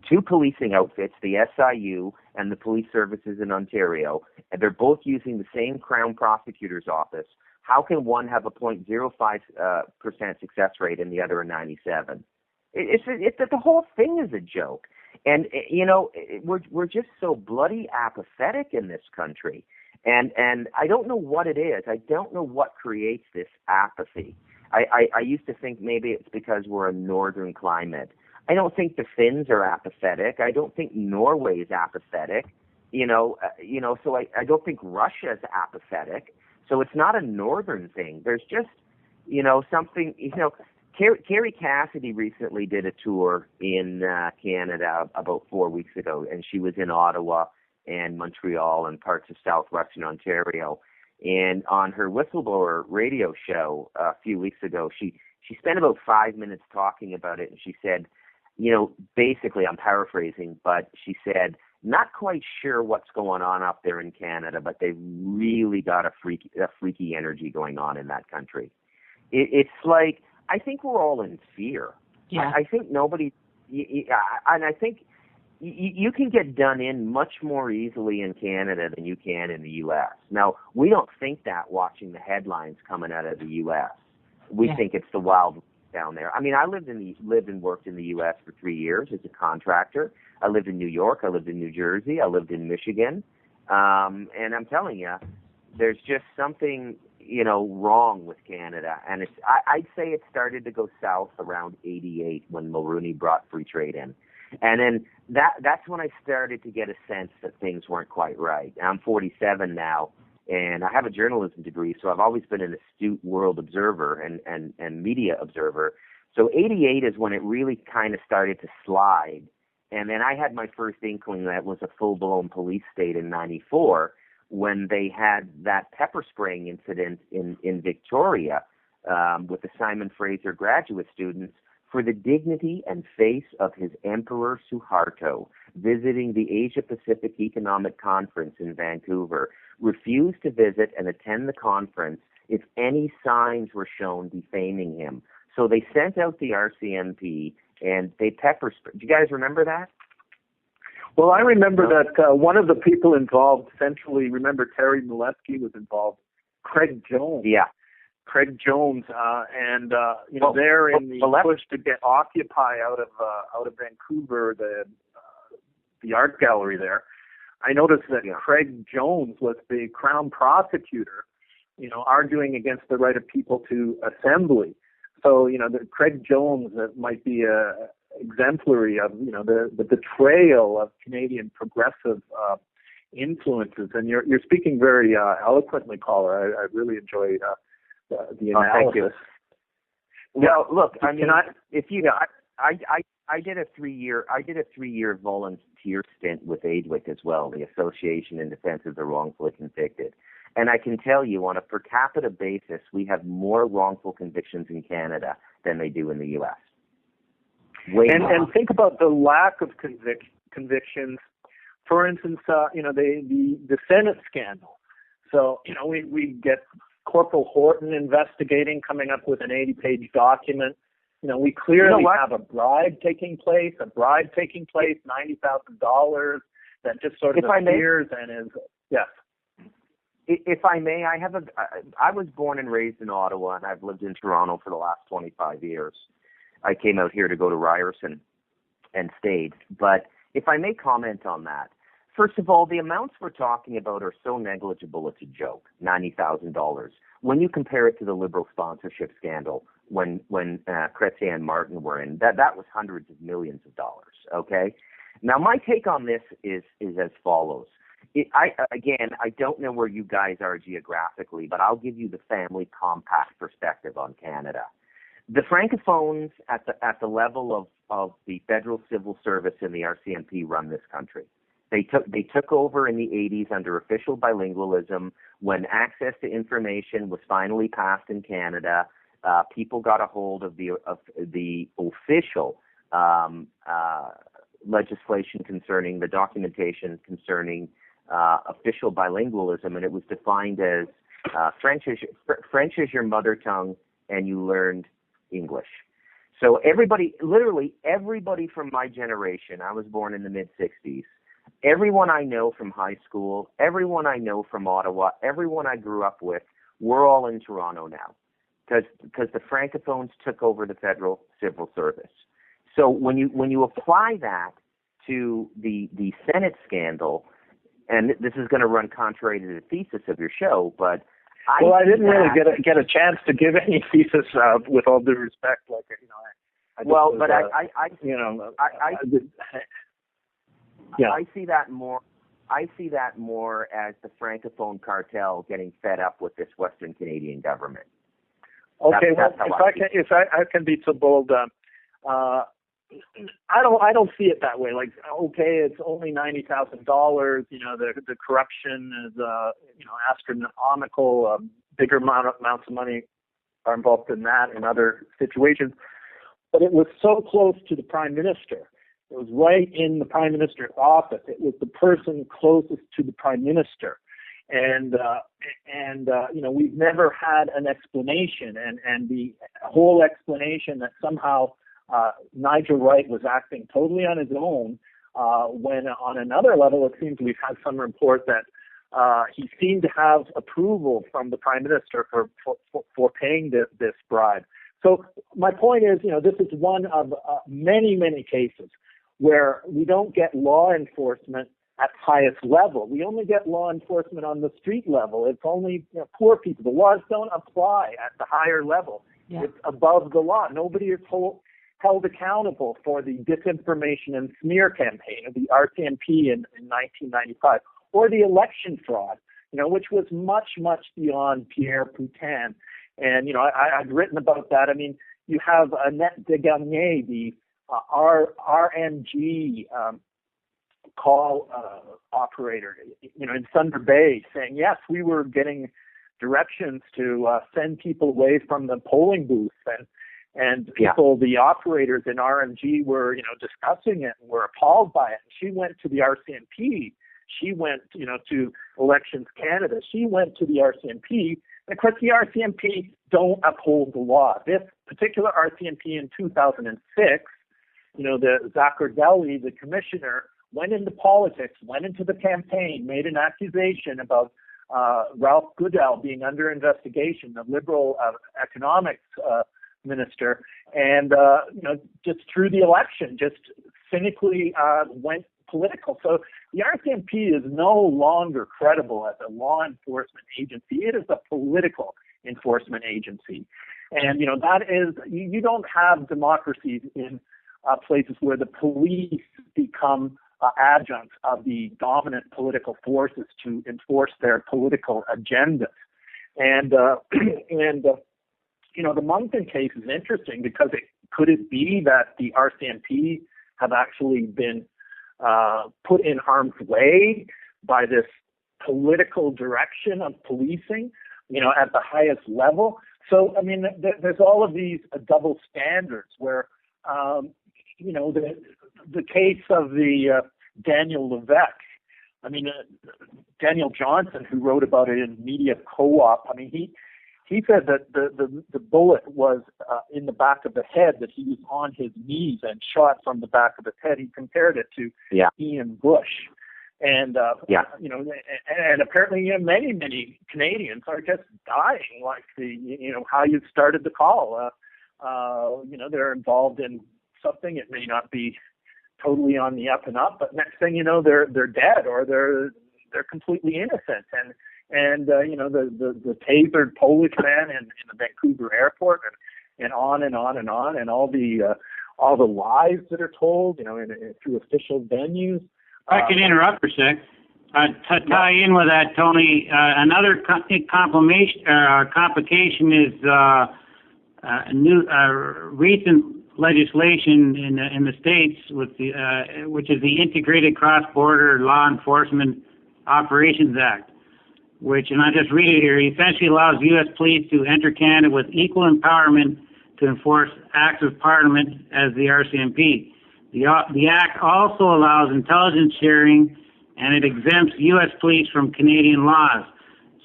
two policing outfits, the SIU and the police services in Ontario, and they're both using the same Crown Prosecutor's Office, how can one have a 0.05% success rate and the other a 97? The whole thing is a joke. And, you know, we're just so bloody apathetic in this country. And I don't know what it is. I don't know what creates this apathy. I used to think maybe it's because we're a northern climate. I don't think the Finns are apathetic. I don't think Norway is apathetic. So I don't think Russia is apathetic. So it's not a northern thing. There's just, something, Carrie Cassidy recently did a tour in Canada about 4 weeks ago, and she was in Ottawa and Montreal and parts of southwestern Ontario. And on her whistleblower radio show a few weeks ago, she spent about 5 minutes talking about it, and she said, basically, I'm paraphrasing, but she said, not quite sure what's going on up there in Canada, but they've really got a freaky energy going on in that country. It's like, I think we're all in fear. Yeah. I think nobody, and I think you can get done in much more easily in Canada than you can in the U.S. Now, we don't think that watching the headlines coming out of the U.S. We think it's the Wild West down there. I mean, I lived and worked in the U.S. for 3 years as a contractor. I lived in New York. I lived in New Jersey. I lived in Michigan. And I'm telling you, there's just something, wrong with Canada. And I'd say it started to go south around 88 when Mulroney brought free trade in. And then that's when I started to get a sense that things weren't quite right. I'm 47 now, and I have a journalism degree, so I've always been an astute world observer and media observer. So 88 is when it really kind of started to slide. And then I had my first inkling that it was a full-blown police state in 94 when they had that pepper spraying incident in Victoria with the Simon Fraser graduate students for the dignity and face of his Emperor Suharto, visiting the Asia-Pacific Economic Conference in Vancouver, refused to visit and attend the conference if any signs were shown defaming him. So they sent out the RCMP and they pepper sprayed. Do you guys remember that? Well, I remember that one of the people involved centrally, remember Terry Molesky was involved, Craig Jones. Yeah. Craig Jones, and they're in the push to get Occupy out of Vancouver, the art gallery there. I noticed that Craig Jones was the Crown prosecutor, arguing against the right of people to assembly. So, Craig Jones might be exemplary of, the betrayal of Canadian progressive influences. And you're speaking very eloquently, caller. I really enjoy the analysis. Thank you. Well, look, I mean, I did a 3-year volunteer stint with AIDWIC as well, the Association in Defense of the Wrongfully Convicted. And I can tell you, on a per capita basis, we have more wrongful convictions in Canada than they do in the U.S. And think about the lack of convictions. For instance, the Senate scandal. So, we get Corporal Horton investigating, coming up with an 80-page document. We clearly have a bribe taking place, $90,000 that just sort of appears and is, yes. If I may, I was born and raised in Ottawa, and I've lived in Toronto for the last 25 years. I came out here to go to Ryerson and stayed. But if I may comment on that, first of all, the amounts we're talking about are so negligible, it's a joke, $90,000. When you compare it to the Liberal sponsorship scandal, when Chrétien and Martin were in, that was hundreds of millions of dollars, okay? Now, my take on this is as follows. I don't know where you guys are geographically, but I'll give you the family compact perspective on Canada. The Francophones at the level of the Federal Civil Service and the RCMP run this country. They took over in the 80s under official bilingualism when access to information was finally passed in Canada. People got a hold of the official legislation concerning the documentation concerning official bilingualism, and it was defined as French is your mother tongue, and you learned English. So literally everybody from my generation, I was born in the mid-'60s, everyone I know from high school, everyone I know from Ottawa, everyone I grew up with, we're all in Toronto now because the Francophones took over the Federal Civil Service. So when you apply that to the Senate scandal, and this is going to run contrary to the thesis of your show, but I didn't really get a chance to give any thesis with all due respect. I see that more. I see that more as the Francophone cartel getting fed up with this Western Canadian government. Okay, if I can be so bold, I don't see it that way. Like, okay, it's only $90,000. The corruption is astronomical. Bigger amounts of money are involved in that in other situations. But it was so close to the Prime Minister. It was right in the Prime Minister's office. It was the person closest to the Prime Minister. And we've never had an explanation. And the whole explanation that somehow Nigel Wright was acting totally on his own, when on another level it seems we've had some report that he seemed to have approval from the Prime Minister for paying this bribe. So my point is, this is one of many, many cases where we don't get law enforcement at highest level. We only get law enforcement on the street level. It's only poor people. The laws don't apply at the higher level. Yeah. It's above the law. Nobody is held accountable for the disinformation and smear campaign of the RCMP in 1995, or the election fraud, which was much, much beyond Pierre Poutine. And, I've written about that. I mean, you have Annette Desgarnier, the RNG call operator, in Thunder Bay, saying, yes, we were getting directions to send people away from the polling booth, and people, the operators in RNG were, discussing it and were appalled by it. She went to the RCMP. She went, to Elections Canada. She went to the RCMP. And of course, the RCMP don't uphold the law. This particular RCMP in 2006, the Zaccardelli, the commissioner, went into politics, went into the campaign, made an accusation about Ralph Goodell being under investigation, the Liberal economics minister, and just through the election, just cynically went political. So the RCMP is no longer credible as a law enforcement agency. It is a political enforcement agency. And, that is, you don't have democracies in places where the police become adjuncts of the dominant political forces to enforce their political agendas. And, the Moncton case is interesting because could it be that the RCMP have actually been put in harm's way by this political direction of policing, at the highest level? So, there's all of these double standards where, the case of the Daniel Levesque, Daniel Johnson, who wrote about it in Media Co-op, he said that the bullet was in the back of the head, that he was on his knees and shot from the back of his head. He compared it to Ian Bush. And, and apparently, many Canadians are just dying, like how you started the call. They're involved in something. It may not be totally on the up and up, but next thing you know, they're dead, or they're completely innocent. And the tasered Polish man in the Vancouver airport, and on and on and on, and all the lies that are told, through official venues. I can interrupt for a sec. To tie in with that, Tony, another complication is recent legislation in the states with which is the Integrated Cross-Border Law Enforcement Operations Act, which, and I just read it here, essentially allows U.S. police to enter Canada with equal empowerment to enforce acts of Parliament as the RCMP. The Act also allows intelligence sharing, and it exempts U.S. police from Canadian laws.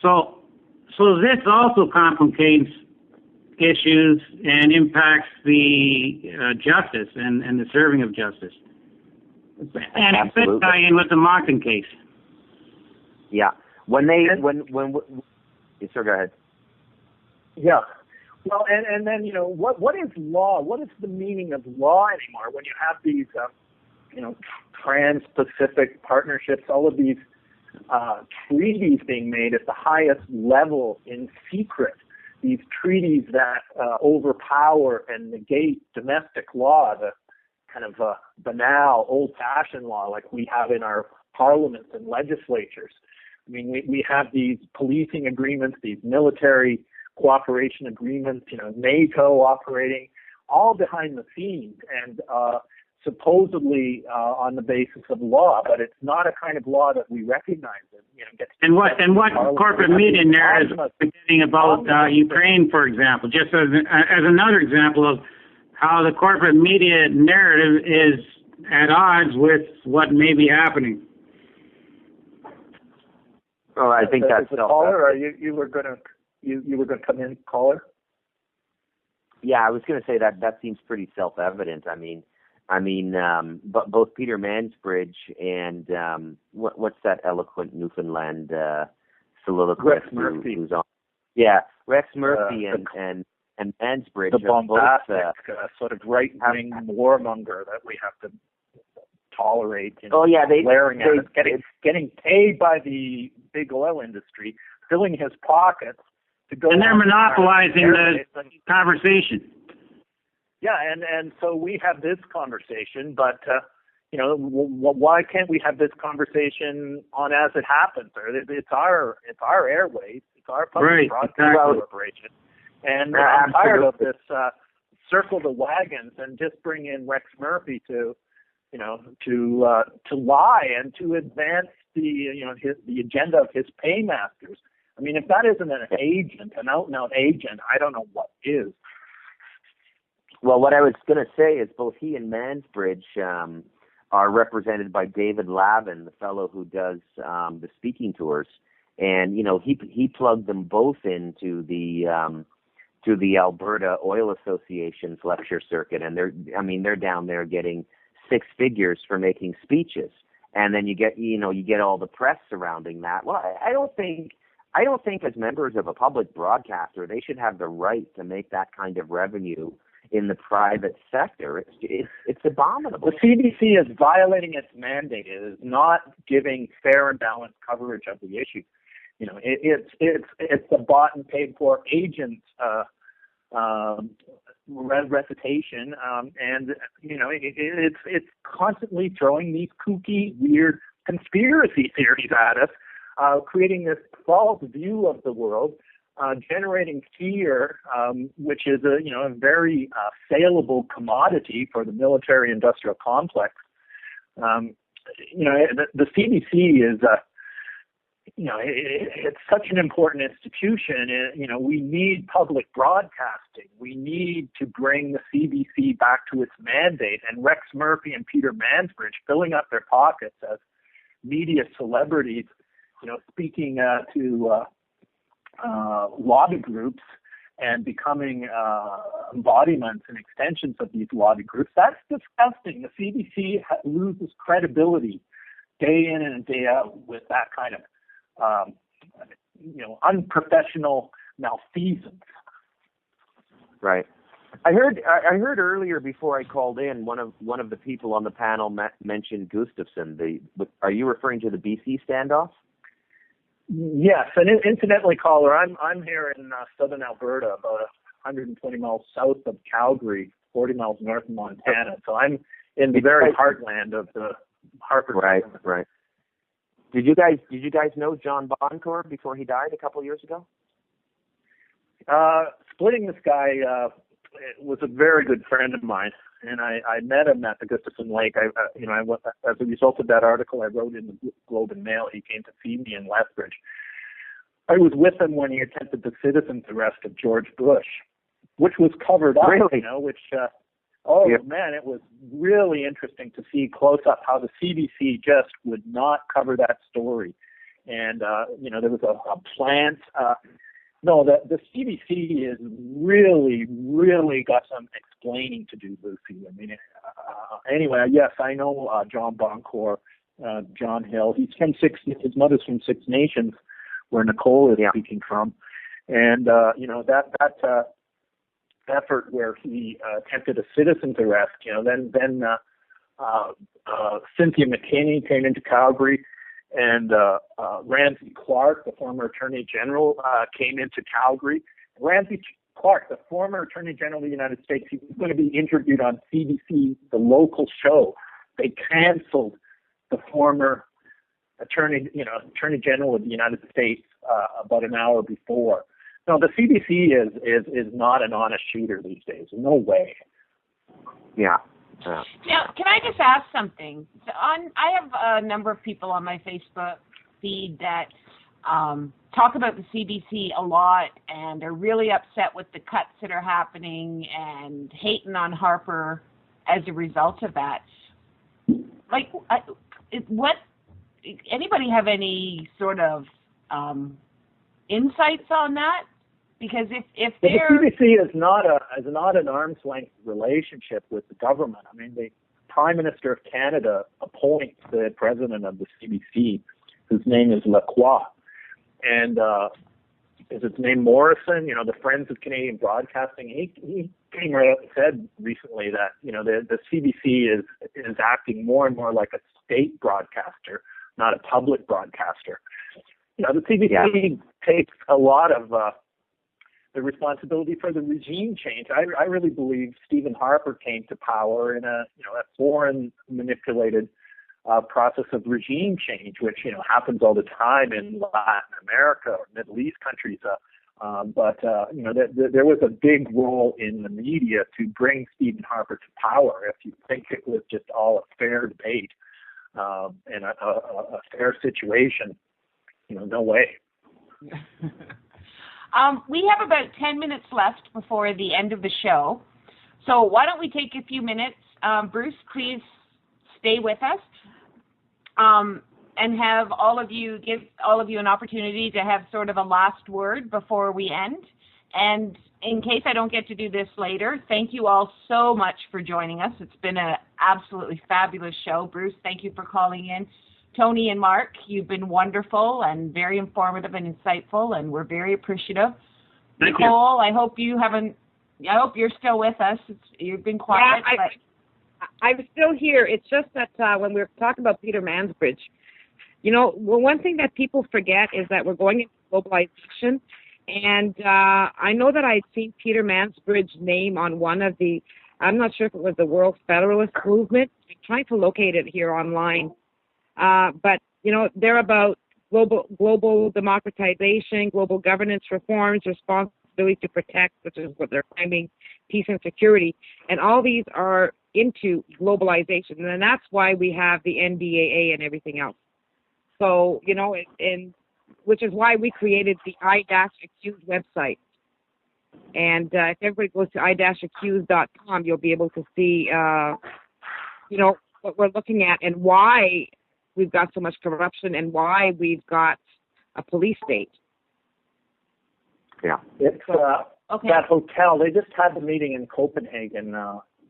So this also complicates issues and impacts the justice and the serving of justice. And it fits tie in with the Moncton case. Yeah. Sir, go ahead. Yeah. Well, and then, what is law? What is the meaning of law anymore when you have these, trans-Pacific partnerships, all of these treaties being made at the highest level in secret, these treaties that overpower and negate domestic law, the kind of banal, old-fashioned law like we have in our parliaments and legislatures. We have these policing agreements, these military cooperation agreements, NATO operating, all behind the scenes, and supposedly on the basis of law, but it's not a kind of law that we recognize. And what corporate media narrative is beginning about Ukraine, for example, just as another example of how the corporate media narrative is at odds with what may be happening. Oh, I think that's the caller. Or you were going to come in, caller? Yeah, I was going to say that seems pretty self-evident. But both Peter Mansbridge and what's that eloquent Newfoundland soliloquist Rex Murphy. who's on? Yeah, Rex Murphy and Mansbridge, the bombastic sort of right-wing warmonger that we have to tolerate. Blaring at us, getting paid by the big oil industry, filling his pockets to go. And they're monopolizing the conversation. Yeah, and so we have this conversation, but why can't we have this conversation on As It Happens? It's our airwaves, it's our public broadcast corporation, and I'm tired of this circle the wagons and just bring in Rex Murphy to lie and to advance the agenda of his paymasters. If that isn't an agent, an out-and-out agent, I don't know what is. Well, what I was going to say is both he and Mansbridge are represented by David Lavin, the fellow who does the speaking tours, and he plugged them both into the Alberta Oil Association's lecture circuit, and they're down there getting six figures for making speeches. and then you get all the press surrounding that. Well, I don't think as members of a public broadcaster, they should have the right to make that kind of revenue in the private sector. It's abominable. The CBC is violating its mandate. It is not giving fair and balanced coverage of the issue. It's the bought and paid for agents recitation, and it's constantly throwing these kooky, weird conspiracy theories at us, creating this false view of the world, generating fear, which is a very saleable commodity for the military-industrial complex. The CBC is it's such an important institution. We need public broadcasting. We need to bring the CBC back to its mandate. And Rex Murphy and Peter Mansbridge filling up their pockets as media celebrities, speaking to lobby groups and becoming embodiments and extensions of these lobby groups. That's disgusting. The CBC loses credibility day in and day out with that kind of unprofessional malfeasance. Right. I heard earlier before I called in, one of the people on the panel mentioned Gustafson. Are you referring to the BC standoff? Yes, and incidentally, caller, I'm here in southern Alberta, about 120 miles south of Calgary, 40 miles north of Montana. So I'm in the very heartland of the Harper. Right. Did you guys know John Boncourt before he died a couple of years ago? Splitting this guy was a very good friend of mine, and I met him at the Gustafson Lake. I as a result of that article I wrote in the Globe and Mail, he came to see me in Lethbridge. I was with him when he attempted the citizen's arrest of George Bush, which was covered up. Really? Man, it was really interesting to see close up how the CBC just would not cover that story. And, there was a plant. The CBC is really got some explaining to do, Lucy. I mean, anyway, yes, I know John Boncourt, John Hill. He's from his mother's from Six Nations, where Nicole is speaking from. And, that effort where he attempted a citizen's arrest, then Cynthia McKinney came into Calgary, and Ramsey Clark, the former Attorney General, came into Calgary. Ramsey Clark, the former Attorney General of the United States, he was going to be interviewed on CBC, the local show. They canceled the former Attorney General of the United States about an hour before. No, the CBC is not an honest shooter these days. No way. Yeah. Now, can I just ask something? I have a number of people on my Facebook feed that talk about the CBC a lot and are really upset with the cuts that are happening and hating on Harper as a result of that. Anybody have any sort of insights on that? Because if the CBC is not an arm's length relationship with the government. I mean, the Prime Minister of Canada appoints the president of the CBC, whose name is Lacroix, and is its name Morrison? The Friends of Canadian Broadcasting. He came right out and said recently that the CBC is acting more and more like a state broadcaster, not a public broadcaster. The CBC takes a lot of the responsibility for the regime change. I really believe Stephen Harper came to power in a foreign manipulated process of regime change, which happens all the time in Latin America or Middle East countries. But there was a big role in the media to bring Stephen Harper to power. If you think it was just all a fair debate and a fair situation, no way. We have about 10 minutes left before the end of the show. So why don't we take a few minutes? Bruce, please stay with us and have give all of you an opportunity to have sort of a last word before we end. And in case I don't get to do this later, thank you all so much for joining us. It's been an absolutely fabulous show. Bruce, thank you for calling in. Tony and Mark, you've been wonderful and very informative and insightful, and we're very appreciative. Thank Nicole, I hope you haven't. I hope you're still with us. You've been quiet, Yeah, I'm still here. It's just that when we're talking about Peter Mansbridge, one thing that people forget is that we're going into globalization. And I know that I'd seen Peter Mansbridge's name on one of the, I'm not sure if it was the World Federalist Movement. I'm trying to locate it here online. But, they're about global democratization, global governance reforms, responsibility to protect, which is what they're claiming, peace and security. And all these are into globalization. And that's why we have the NDAA and everything else. So, and which is why we created the I-Accused website. And if everybody goes to I-Accused.com, you'll be able to see, what we're looking at and why we've got so much corruption and why we've got a police state. Yeah. It's Okay. that hotel. They just had the meeting in Copenhagen.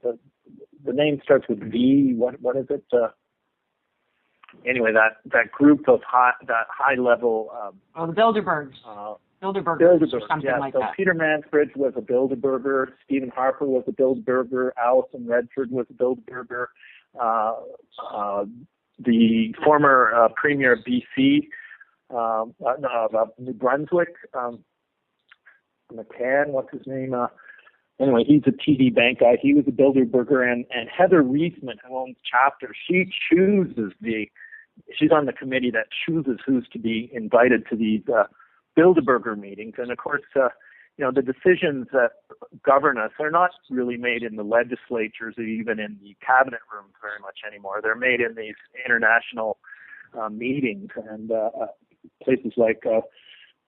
The name starts with V. What is it? Anyway, that group of high level. The Bilderbergs. Bilderbergers or something yeah. like So that. Peter Mansbridge was a Bilderberger. Stephen Harper was a Bilderberger. Alison Redford was a Bilderberger. The former premier of BC, of New Brunswick, McCann, what's his name? Anyway, he's a TD Bank guy. He was a Bilderberger, and Heather Reisman, who owns Chapter, she's on the committee that chooses who's to be invited to these Bilderberger meetings. And of course, the decisions that govern us are not really made in the legislatures or even in the cabinet rooms very much anymore. They're made in these international meetings and places like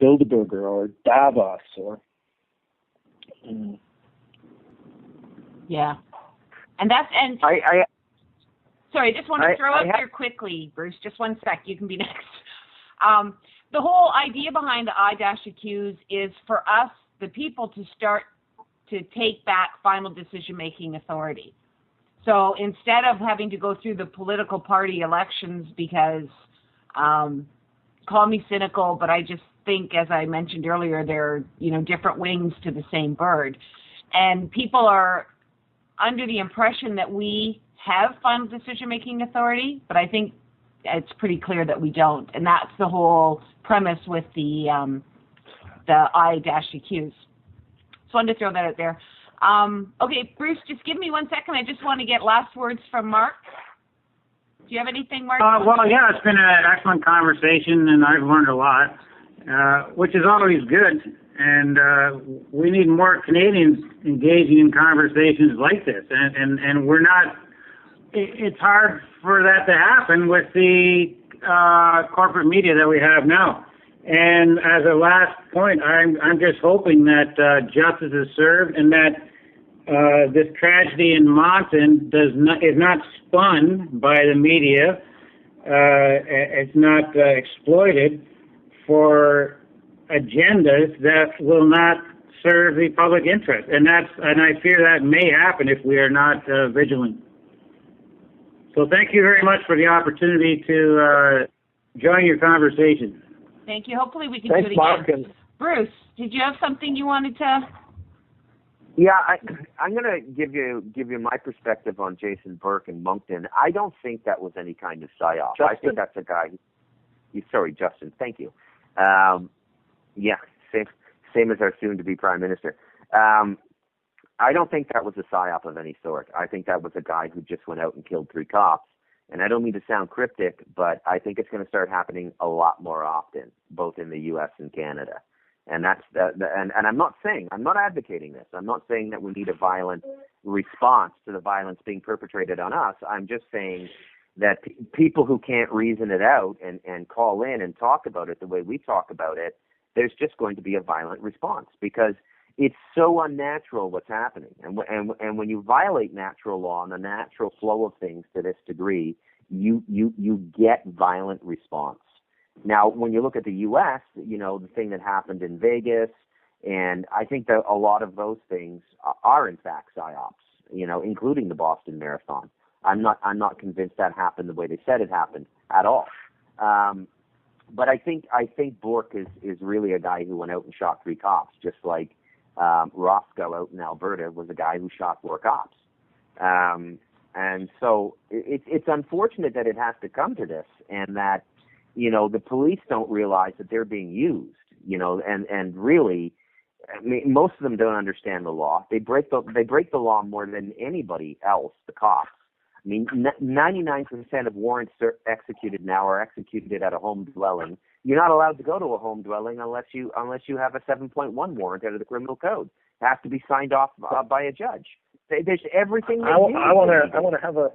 Bilderberger or Davos or. Yeah, and sorry, I just want to throw out there quickly, Bruce. Just one sec. You can be next. The whole idea behind the I-Accused is for us, the people, to start to take back final decision-making authority. So instead of having to go through the political party elections, because call me cynical, but I just think, as I mentioned earlier, there are different wings to the same bird, and people are under the impression that we have final decision-making authority, but I think it's pretty clear that we don't, and that's the whole premise with the I-Accused. Just wanted to throw that out there. Okay, Bruce, just give me 1 second. I just want to get last words from Mark. Do you have anything, Mark? Well, yeah, it's been an excellent conversation, and I've learned a lot, which is always good. And we need more Canadians engaging in conversations like this. And we're not. It's hard for that to happen with the corporate media that we have now. And as a last point, I'm just hoping that justice is served and that this tragedy in Moncton is not spun by the media. It's not exploited for agendas that will not serve the public interest, and I fear that may happen if we are not vigilant. So thank you very much for the opportunity to join your conversation. Thank you. Hopefully we can Thanks, do it Mark, again. Bruce, did you have something you wanted to? Yeah, I'm going to give you my perspective on Jason Burke and Moncton. I don't think that was any kind of psyop. Justin? I think that's a guy. Sorry, Justin. Thank you. Yeah, same as our soon-to-be Prime Minister. I don't think that was a psyop of any sort. I think that was a guy who just went out and killed 3 cops. And I don't mean to sound cryptic, but I think it's going to start happening a lot more often, both in the U.S. and Canada. And and I'm not advocating this. I'm not saying that we need a violent response to the violence being perpetrated on us. I'm just saying that people who can't reason it out and call in and talk about it the way we talk about it, there's just going to be a violent response because it's so unnatural what's happening. And when you violate natural law and the natural flow of things to this degree, you get violent response. Now, when you look at the U.S., the thing that happened in Vegas, and I think that a lot of those things are in fact psyops, including the Boston Marathon. I'm not convinced that happened the way they said it happened at all. But I think Bork is really a guy who went out and shot 3 cops, just like Roscoe out in Alberta was a guy who shot 4 cops. And so it's unfortunate that it has to come to this, and that, you know, the police don't realize that they're being used, you know, and really, I mean, most of them don't understand the law. They break the law more than anybody else, the cops. I mean, 99% of warrants are executed now are executed at a home dwelling. You're not allowed to go to a home dwelling unless you have a 7.1 warrant out of the criminal code. It has to be signed off by a judge. There's everything. I want to have a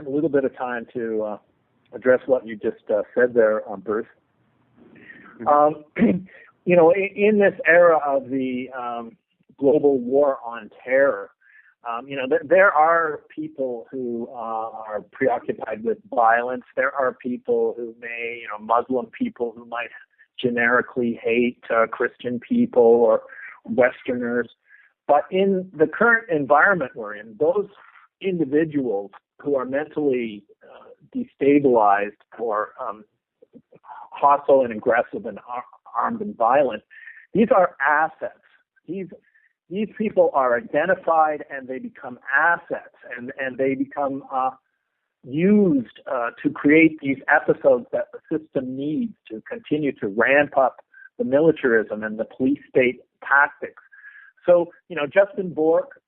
little bit of time to address what you just said there, Bruce. You know, in this era of the global war on terror, you know, there are people who are preoccupied with violence. There are people who may, you know, Muslim people who might generically hate Christian people or Westerners. But in the current environment we're in, those individuals who are mentally destabilized or hostile and aggressive and armed and violent, these are assets. These people are identified, and they become assets, and they become used to create these episodes that the system needs to continue to ramp up the militarism and the police state tactics. So, you know, Justin Bork,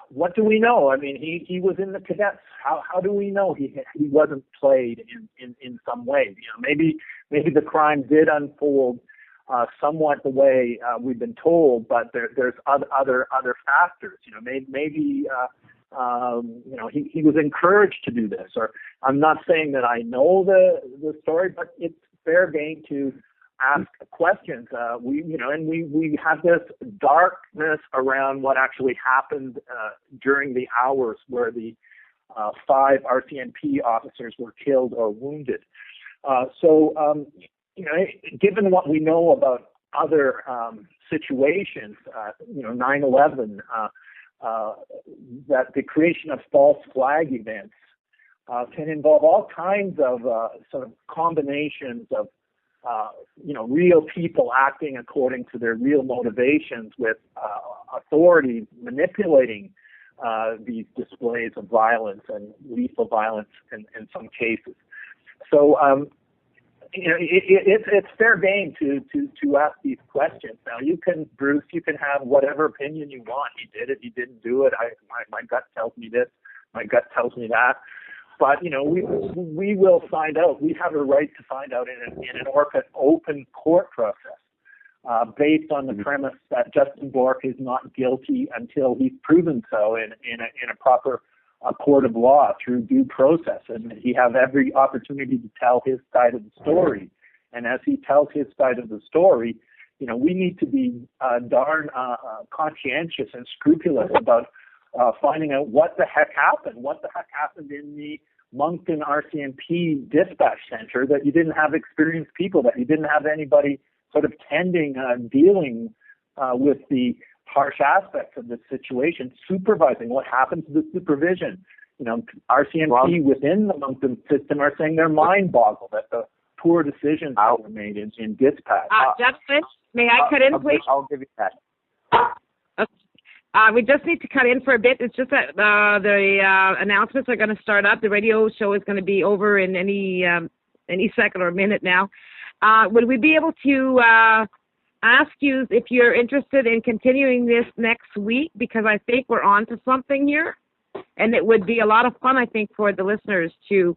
what do we know? I mean, he was in the cadets. How do we know he wasn't played in some way? You know, maybe the crime did unfold somewhat the way we've been told, but there's other factors. You know, maybe you know, he was encouraged to do this. Or I'm not saying that I know the story, but it's fair game to ask questions. We have this darkness around what actually happened during the hours where the 5 RCMP officers were killed or wounded. You know, given what we know about other situations, you know, 9/11, that the creation of false flag events can involve all kinds of sort of combinations of you know, real people acting according to their real motivations, with authorities manipulating these displays of violence and lethal violence in some cases. So, you know, it's fair game to ask these questions. Now, Bruce, you can have whatever opinion you want. He did it, he didn't do it. My gut tells me this, my gut tells me that. But, you know, we will find out. We have a right to find out in an open court process, based on the premise that Justin Bork is not guilty until he's proven so in a proper court of law through due process, and he has every opportunity to tell his side of the story. And as he tells his side of the story, you know, we need to be darn conscientious and scrupulous about finding out what the heck happened in the Moncton RCMP dispatch center, that you didn't have experienced people, that you didn't have anybody sort of dealing with the harsh aspects of the situation, supervising what happened to the supervision. You know, RCMP within the Moncton system are saying they're mind-boggled at the poor decisions that were made in dispatch. Justin, may I cut in, please? I'll give you that. We just need to cut in for a bit. It's just that the announcements are going to start up. The radio show is going to be over in any second or minute now. Would we be able to ask you if you're interested in continuing this next week? Because I think we're on to something here, and it would be a lot of fun, I think, for the listeners to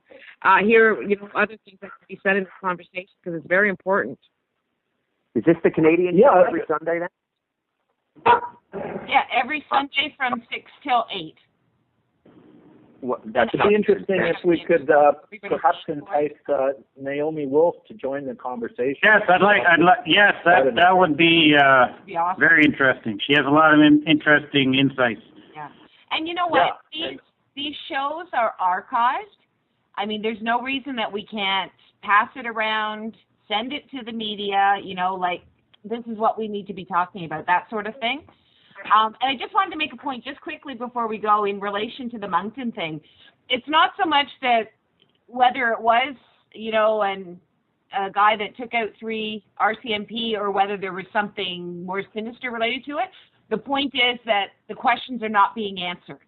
hear, you know, other things that can be said in this conversation, because it's very important. Is this the Canadian show every Sunday then? Yeah, every Sunday from 6 till 8. Well, it'd be interesting if we could perhaps entice Naomi Wolf to join the conversation. Yes, yes, that would be awesome. Very interesting. She has a lot of interesting insights. Yeah, and you know what? These shows are archived. I mean, there's no reason that we can't pass it around, send it to the media. You know, like, this is what we need to be talking about, that sort of thing. And I just wanted to make a point just quickly before we go in relation to the Moncton thing. It's not so much that whether it was, a guy that took out 3 RCMP or whether there was something more sinister related to it. The point is that the questions are not being answered.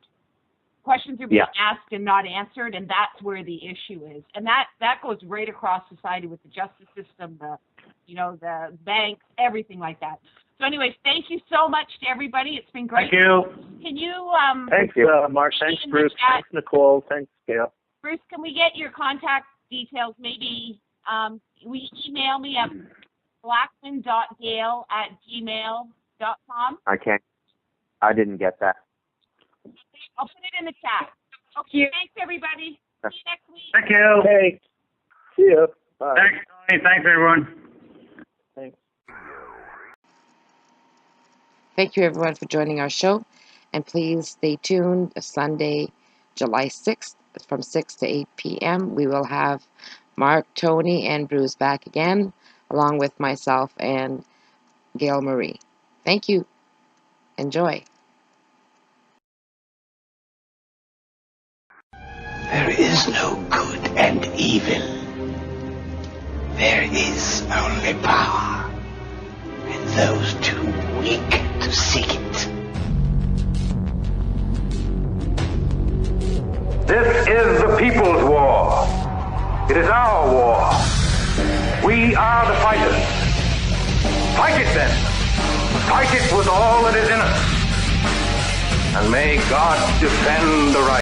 Questions are being asked and not answered, and that's where the issue is. And that goes right across society with the justice system, the banks, everything like that. So anyways, thank you so much to everybody. It's been great. Thank you. Can you... Thanks, Mark. Thanks, Bruce. Thanks, Nicole. Thanks, Gail. Bruce, can we get your contact details? Maybe will you email me at blackman.gale@gmail.com? I can't. I didn't get that. I'll put it in the chat. Okay, thanks, everybody. See you next week. Thank you. Hey. See you. Bye. Thanks, Tony. Thanks, everyone. Thanks. Thank you, everyone, for joining our show. And please stay tuned. Sunday, July 6th, from 6 to 8 p.m., we will have Mark, Tony, and Bruce back again, along with myself and Gail Marie. Thank you. Enjoy. There is no good and evil. There is only power, and those too weak to seek it. This is the people's war. It is our war. We are the fighters. Fight it then. Fight it with all that is in us. And may God defend the right.